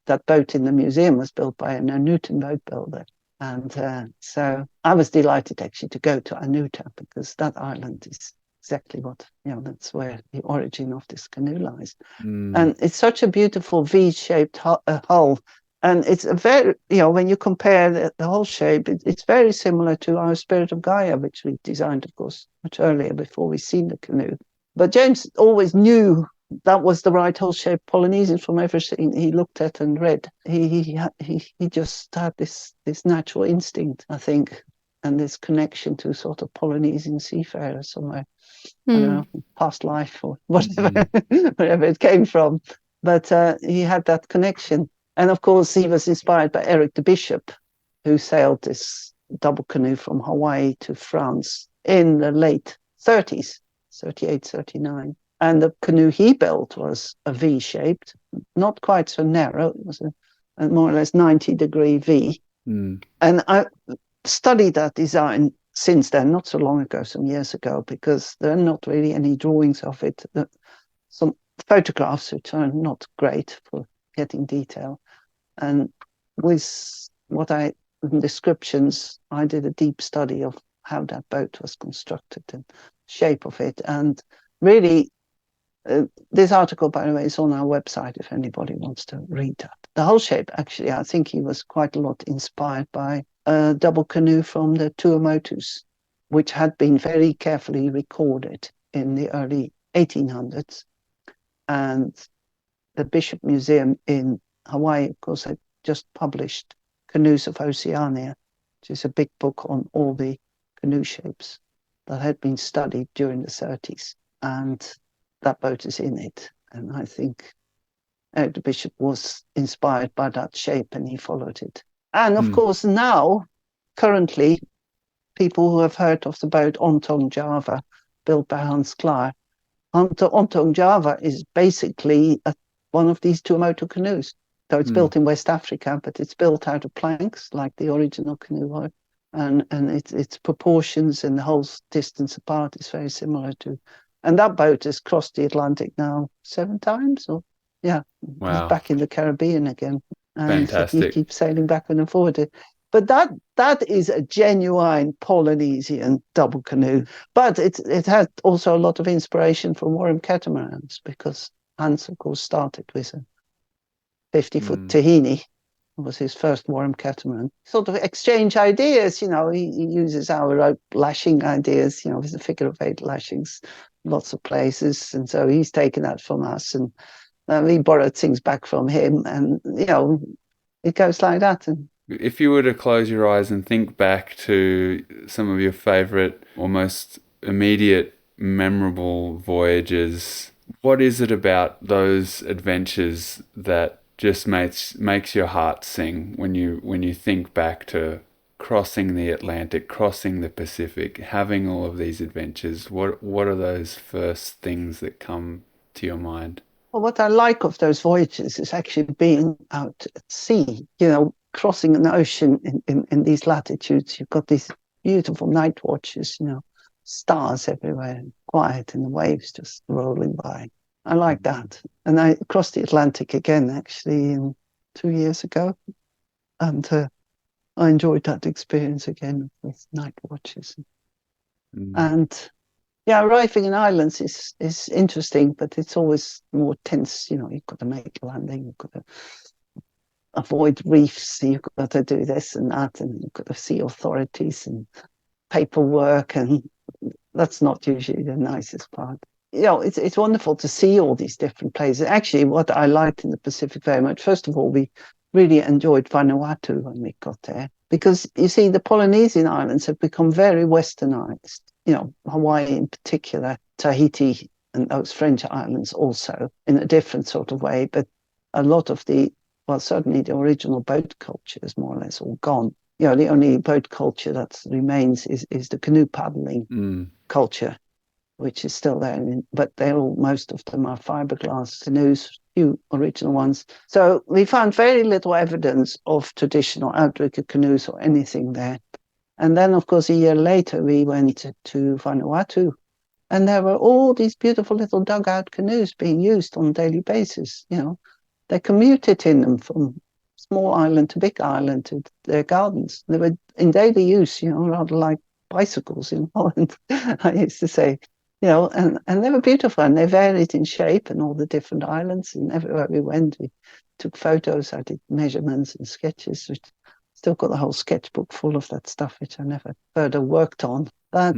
That boat in the museum was built by an Anutan boat builder. And so I was delighted actually to go to Anuta, because that island is exactly what, that's where the origin of this canoe lies. And it's such a beautiful V-shaped hull. And it's a very, when you compare the whole shape, it's very similar to our Spirit of Gaia, which we designed, of course, much earlier before we seen the canoe. But James always knew that was the right whole shape Polynesian from everything he looked at and read. He just had this natural instinct, I think, and this connection to sort of Polynesian seafarers somewhere, I don't know, past life or whatever, wherever it came from. But he had that connection. And of course, he was inspired by Eric the Bishop, who sailed this double canoe from Hawaii to France in the late 30s, 38, 39. And the canoe he built was a V-shaped, not quite so narrow. It was a more or less 90-degree V. Mm. And I studied that design since then, not so long ago, some years ago, because there are not really any drawings of it. Some photographs, which are not great for getting detail. And with descriptions, I did a deep study of how that boat was constructed and shape of it. And really, this article, by the way, is on our website if anybody wants to read that. The whole shape, actually, I think he was quite a lot inspired by a double canoe from the Tuamotus, which had been very carefully recorded in the early 1800s. And the Bishop Museum in Hawaii, of course, had just published Canoes of Oceania, which is a big book on all the canoe shapes that had been studied during the 30s. And that boat is in it. And I think the Bishop was inspired by that shape and he followed it. And of course, now, currently, people who have heard of the boat Ontong Java, built by Hans Klaar, Ontong Java is basically one of these Tuamotu canoes. So it's built in West Africa, but it's built out of planks like the original canoe was. And its proportions and the whole distance apart is very similar to. And that boat has crossed the Atlantic now 7 times, Wow. It's back in the Caribbean again. And Fantastic. you keep sailing back and forward. But that is a genuine Polynesian double canoe. But it had also a lot of inspiration from Wharram Catamarans, because Hans, of course, started with a 50-foot tahini. It was his first Wharram catamaran. Sort of exchange ideas, he uses our rope lashing ideas, with the figure of 8 lashings, lots of places. And so he's taken that from us and we borrowed things back from him. And, it goes like that. And if you were to close your eyes and think back to some of your favourite, almost immediate, memorable voyages, what is it about those adventures that just makes your heart sing when you think back to crossing the Atlantic, crossing the Pacific, having all of these adventures? What are those first things that come to your mind? Well, what I like of those voyages is actually being out at sea, crossing an ocean in these latitudes. You've got these beautiful night watches, stars everywhere, quiet, and the waves just rolling by. I like that. And I crossed the Atlantic again, actually, 2 years ago. And I enjoyed that experience again with night watches. And arriving in islands is interesting, but it's always more tense. You've got to make a landing, you've got to avoid reefs, you've got to do this and that, and you've got to see authorities and paperwork, and that's not usually the nicest part. It's wonderful to see all these different places. Actually, what I liked in the Pacific very much, first of all, we really enjoyed Vanuatu when we got there, because you see, the Polynesian islands have become very westernized. Hawaii in particular, Tahiti, and those French islands also, in a different sort of way. But a lot of certainly the original boat culture is more or less all gone. The only boat culture that remains is the canoe paddling culture, which is still there. But most of them are fiberglass canoes, few original ones. So we found very little evidence of traditional outrigger canoes or anything there. And then, of course, a year later, we went to Vanuatu, and there were all these beautiful little dugout canoes being used on a daily basis. They commuted in them from small island to big island to their gardens. They were in daily use, rather like bicycles in Holland, I used to say. And they were beautiful, and they varied in shape and all the different islands. And everywhere we went, we took photos. I did measurements and sketches, which still got the whole sketchbook full of that stuff, which I never further worked on.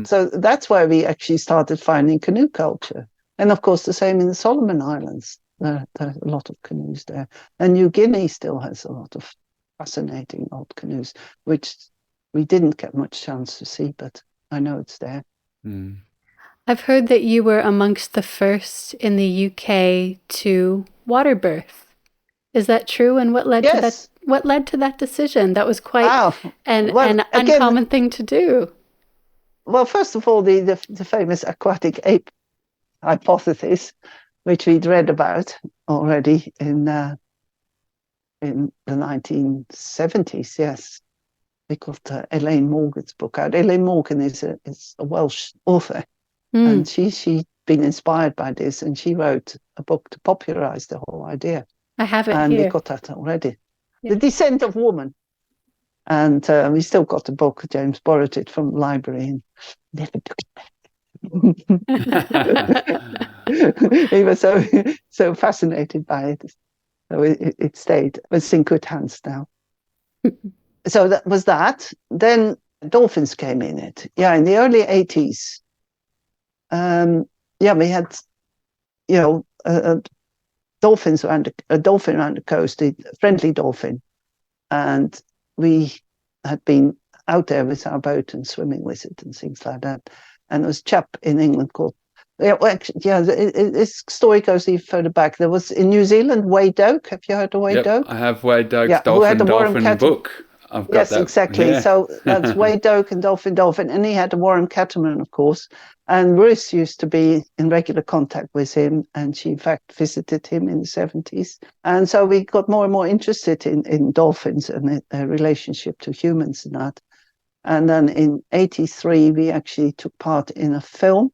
So that's where we actually started finding canoe culture. And of course, the same in the Solomon Islands. There are a lot of canoes there. And New Guinea still has a lot of fascinating old canoes, which we didn't get much chance to see, but I know it's there. I've heard that you were amongst the first in the UK to water birth. Is that true? And what led to that? What led to that decision? That was quite an uncommon thing to do. Well, first of all, the famous aquatic ape hypothesis, which we'd read about already in the 1970s. Yes, we got Elaine Morgan's book out. Elaine Morgan is a Welsh author, and she'd been inspired by this, and she wrote a book to popularize the whole idea. I have it and here. We got that already. Yeah. The Descent of Woman. And we still got the book. James borrowed it from the library and never took it back. He was so fascinated by it. So it stayed. It's in good hands now. So that was that. Then dolphins came in it. Yeah, in the early 80s. We had, dolphins around a dolphin around the coast, a friendly dolphin. And we had been out there with our boat and swimming with it and things like that. And there was a chap in England called, this story goes even further back. There was in New Zealand, Wade Doak. Have you heard of Wade Doak? I have Wade Doak's who had the Dolphin book. I've got yes, that. exactly. Yeah. So that's Wade Doak and Dolphin. And he had a Wharram Catamaran, of course. And Ruth used to be in regular contact with him. And she, in fact, visited him in the 70s. And so we got more and more interested in dolphins and their relationship to humans and that. And then in 83, we actually took part in a film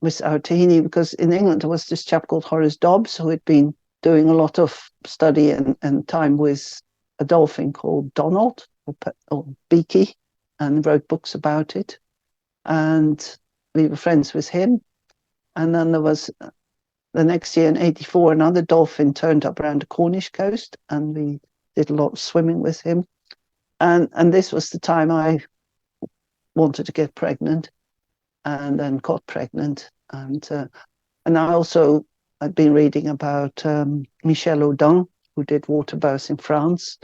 with our tahini, because in England there was this chap called Horace Dobbs who had been doing a lot of study and time with a dolphin called Donald or Beaky, and wrote books about it. And we were friends with him. And then there was the next year in 84, another dolphin turned up around the Cornish coast, and we did a lot of swimming with him. And this was the time I wanted to get pregnant, and then got pregnant. And I also had been reading about Michel Audin, who did water births in France.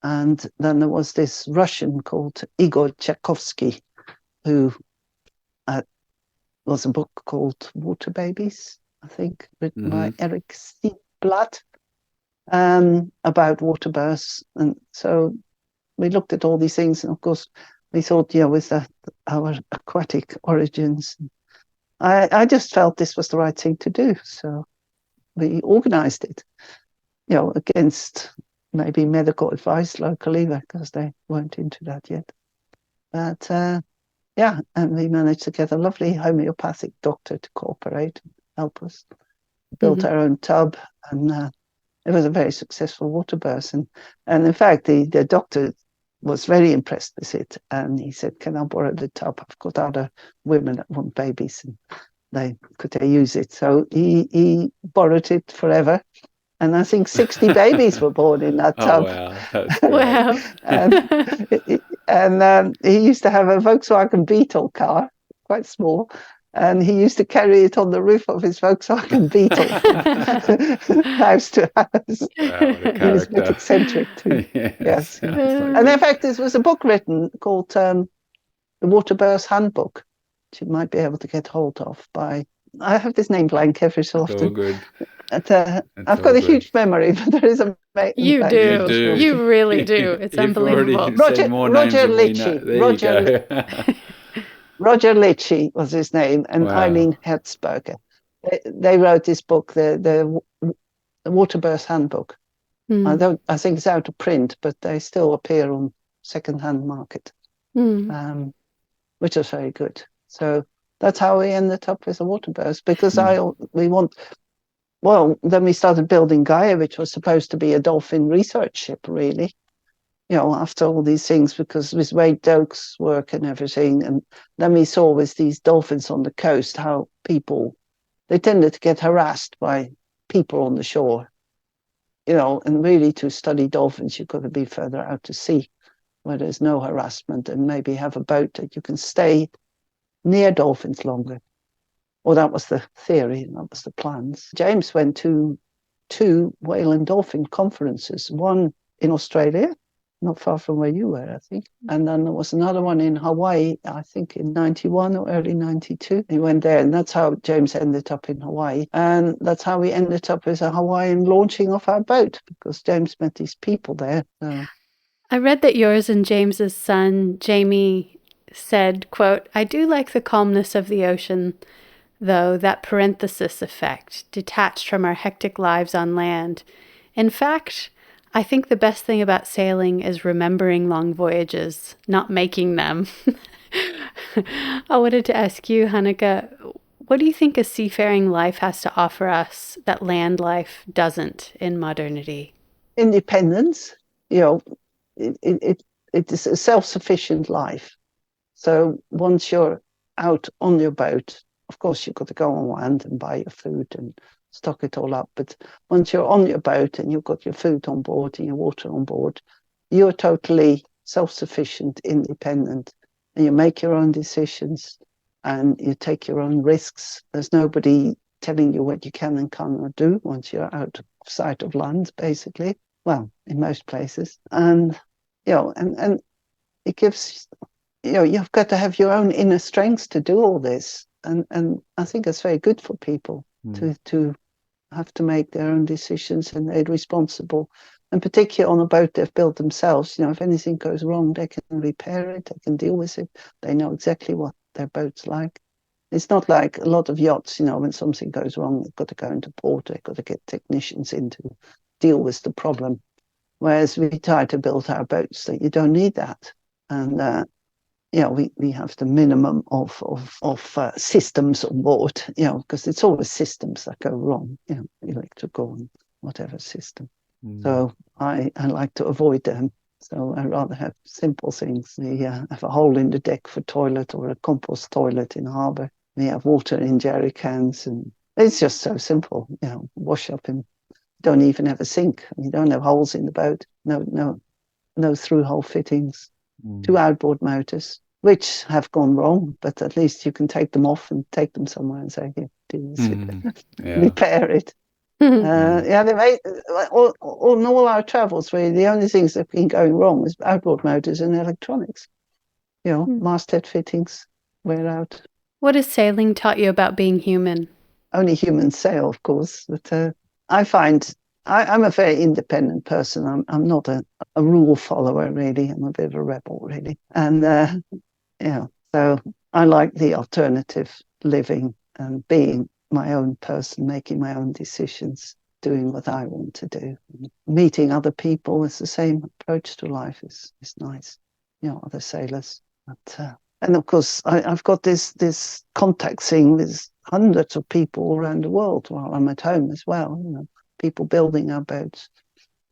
And then there was this Russian called Igor Tchaikovsky, who was a book called Water Babies, I think, written by Eric Stieblatt, about water births. And so we looked at all these things, and of course we thought, with our aquatic origins, I just felt this was the right thing to do. So we organised it, against maybe medical advice locally, because they weren't into that yet. But and we managed to get a lovely homeopathic doctor to cooperate and help us. Built our own tub, and it was a very successful water birth. And in fact, the doctor was very impressed with it, and he said, "Can I borrow the tub? I've got other women that want babies, and could they use it?" So he borrowed it forever, and I think 60 babies were born in that tub. Oh, wow. That's great. Wow. and he used to have a Volkswagen Beetle car, quite small, and he used to carry it on the roof of his Volkswagen Beetle, house to house. Wow, He was a bit eccentric too. Yes. Like And in fact, there was a book written called The Water Birth Handbook, which you might be able to get hold of by... I have this name blank every so often. all good. I've got a huge memory, but there is a... You do. You really do. It's unbelievable. Roger Litchi. Roger Litchi was his name, and Eileen Herzberger. They wrote this book, the Water Birth Handbook. I think it's out of print, but they still appear on second-hand market, which is very good. So that's how we ended up with the water birth, because then we started building Gaia, which was supposed to be a dolphin research ship, really. After all these things, because with Wade Doak's work and everything, and then we saw with these dolphins on the coast how they tended to get harassed by people on the shore, and really to study dolphins, you've got to be further out to sea where there's no harassment, and maybe have a boat that you can stay near dolphins longer. Well, that was the theory, and that was the plans. James went to 2 whale and dolphin conferences, one in Australia, not far from where you were, I think. And then there was another one in Hawaii, I think in 91 or early 92. He went there, and that's how James ended up in Hawaii. And that's how we ended up with a Hawaiian launching of our boat, because James met these people there. So. I read that yours and James's son, Jamie, said, quote, "I do like the calmness of the ocean. though, that parenthesis effect, detached from our hectic lives on land. In fact, I think the best thing about sailing is remembering long voyages, not making them. I wanted to ask you, Hanneke, what do you think a seafaring life has to offer us that land life doesn't in modernity? Independence, you know, it is a self-sufficient life. So once you're out on your boat, of course, you've got to go on land and buy your food and stock it all up. But once you're on your boat and you've got your food on board and your water on board, you're totally self-sufficient, independent, and you make your own decisions and you take your own risks. There's nobody telling you what you can and cannot do once you're out of sight of land, basically. Well, in most places. And, and it gives, you've got to have your own inner strength to do all this. And I think it's very good for people to have to make their own decisions and they're responsible. And particularly on a boat they've built themselves, if anything goes wrong, they can repair it, they can deal with it. They know exactly what their boat's like. It's not like a lot of yachts, when something goes wrong, they've got to go into port, they've got to get technicians in to deal with the problem. Whereas we try to build our boats that you don't need that. And, we have the minimum of systems on board, because it's always systems that go wrong, electrical and whatever system. So I like to avoid them. So I rather have simple things. We have a hole in the deck for toilet or a compost toilet in harbour. We have water in jerry cans, and it's just so simple. Wash up and don't even have a sink. You don't have holes in the boat. No through-hole fittings. 2 outboard motors, which have gone wrong, but at least you can take them off and take them somewhere and say, here, do this. Repair it. They made on all our travels, really, the only things that have been going wrong is outboard motors and electronics. Masthead fittings wear out. What has sailing taught you about being human? Only humans sail, of course, but I find I'm a very independent person. I'm not a rule follower, really. I'm a bit of a rebel, really. And, so I like the alternative living and being my own person, making my own decisions, doing what I want to do. Meeting other people is the same approach to life is nice. Other sailors. But, and of course, I've got this contact thing with hundreds of people all around the world while I'm at home as well. People building our boats,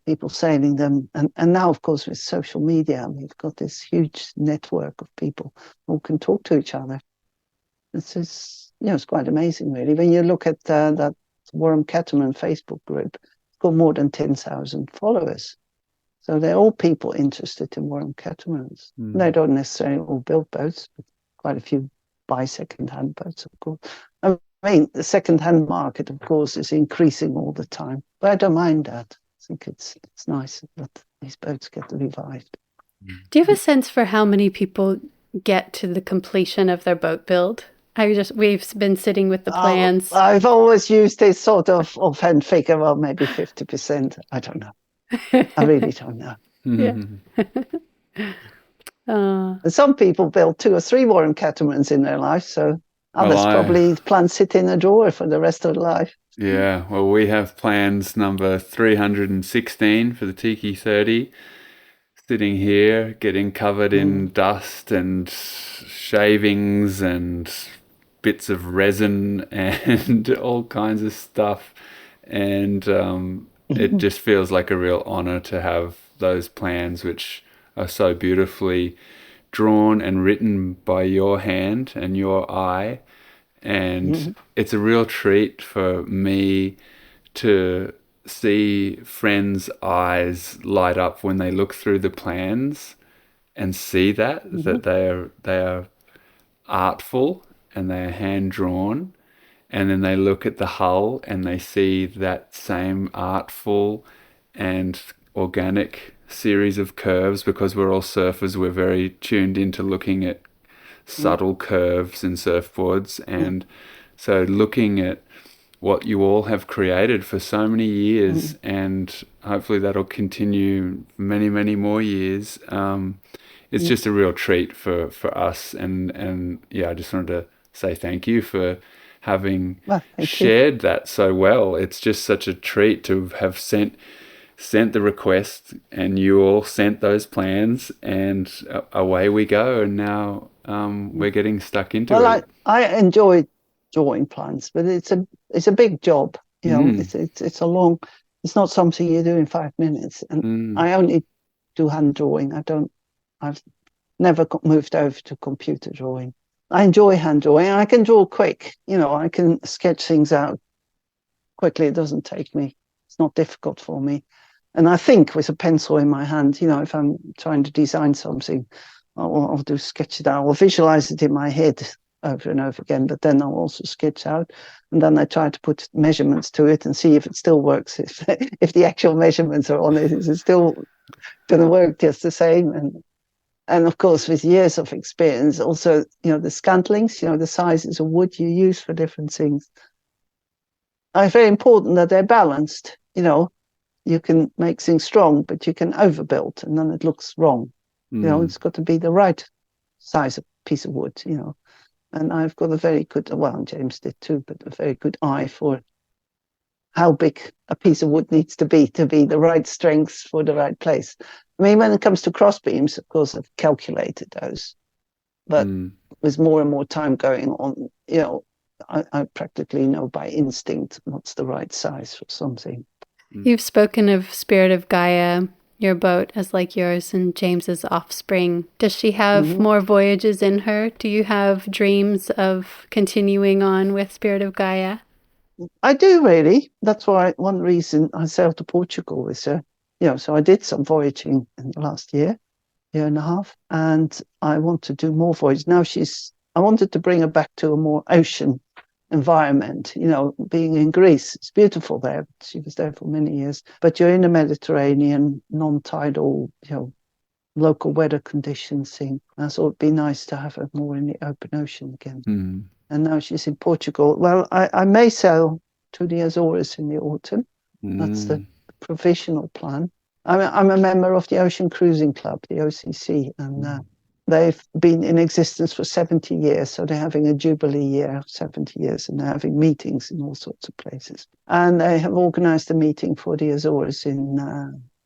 people sailing them. And now, of course, with social media, we've got this huge network of people who can talk to each other. This is, it's quite amazing, really. When you look at that Wharram Catamaran Facebook group, it's got more than 10,000 followers. So they're all people interested in Wharram Catamarans. They don't necessarily all build boats, but quite a few buy second-hand boats, of course. I mean, the second-hand market, of course, is increasing all the time. But I don't mind that. I think it's nice that these boats get revived. Do you have a sense for how many people get to the completion of their boat build? We've been sitting with the plans. I've always used this sort of offhand figure, well, maybe 50%. I don't know. I really don't know. Some people build 2 or 3 Wharram Catamarans in their life, so others probably plan to sit in a drawer for the rest of their life. Yeah, well, we have plans number 316 for the Tiki 30, sitting here, getting covered in dust and shavings and bits of resin and all kinds of stuff. And it just feels like a real honor to have those plans, which are so beautifully drawn and written by your hand and your eye. And it's a real treat for me to see friends' eyes light up when they look through the plans and see that they are artful and they are hand drawn, and then they look at the hull and they see that same artful and organic series of curves. Because we're all surfers, we're very tuned into looking at subtle curves in surfboards, and so looking at what you all have created for so many years, and hopefully that'll continue many, many more years. It's just a real treat for us, and I just wanted to say thank you for having Well, shared that so well. It's just such a treat to have sent the request, and you all sent those plans, and away we go. And now we're getting stuck into it. I enjoy drawing plans, but it's a big job. It's a long. It's not something you do in 5 minutes. And I only do hand drawing. I've never moved over to computer drawing. I enjoy hand drawing. I can draw quick. I can sketch things out quickly. It doesn't take me. It's not difficult for me. And I think with a pencil in my hand, if I'm trying to design something, I'll do sketch it out. I'll visualize it in my head over and over again, but then I'll also sketch out. And then I try to put measurements to it and see if it still works. If the actual measurements are on it, is it still going to work just the same? And of course, with years of experience, also, the scantlings, the sizes of wood you use for different things. It's very important that they're balanced. You can make things strong, but you can overbuild, and then it looks wrong. It's got to be the right size of piece of wood, And I've got a very good, well, James did too, but a very good eye for how big a piece of wood needs to be the right strength for the right place. I mean, when it comes to cross beams, of course, I've calculated those. But with more and more time going on, I practically know by instinct what's the right size for something. You've spoken of Spirit of Gaia, your boat, as like yours and James's offspring. Does she have more voyages in her? Do you have dreams of continuing on with Spirit of Gaia? I do, really. That's why one reason I sailed to Portugal with her. So I did some voyaging in the last year and a half, and I want to do more voyages. Now I wanted to bring her back to a more ocean environment, being in Greece. It's beautiful there. She was there for many years. But you're in the Mediterranean, non-tidal, local weather conditions thing. I thought it'd be nice to have her more in the open ocean again. And now she's in Portugal. Well, I may sail to the Azores in the autumn. That's the provisional plan. I'm a member of the Ocean Cruising Club, the OCC, and they've been in existence for 70 years, so they're having a jubilee year of 70 years, and they're having meetings in all sorts of places. And they have organized a meeting for the Azores in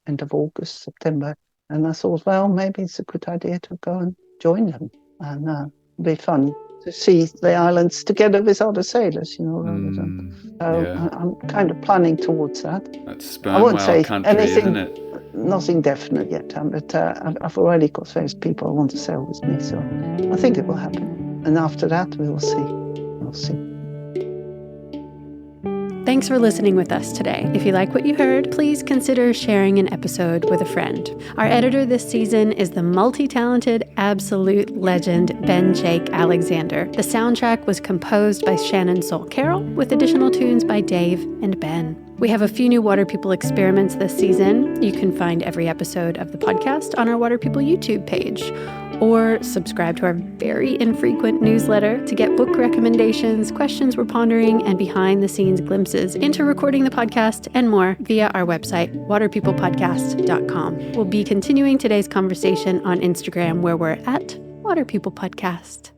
end of August, September. And I thought, well, maybe it's a good idea to go and join them. And it'll be fun to see the islands together with other sailors, I'm kind of planning towards that. That's sperm whale country, isn't it? Nothing definite yet, but I've already got various people who want to sail with me, so I think it will happen. And after that, we will see. We'll see. Thanks for listening with us today. If you like what you heard, please consider sharing an episode with a friend. Our editor this season is the multi-talented, absolute legend, Ben Jake Alexander. The soundtrack was composed by Shannon Soul Carroll, with additional tunes by Dave and Ben. We have a few new Water People experiments this season. You can find every episode of the podcast on our Water People YouTube page, or subscribe to our very infrequent newsletter to get book recommendations, questions we're pondering, and behind-the-scenes glimpses into recording the podcast and more via our website, waterpeoplepodcast.com. We'll be continuing today's conversation on Instagram, where we're at Water People Podcast.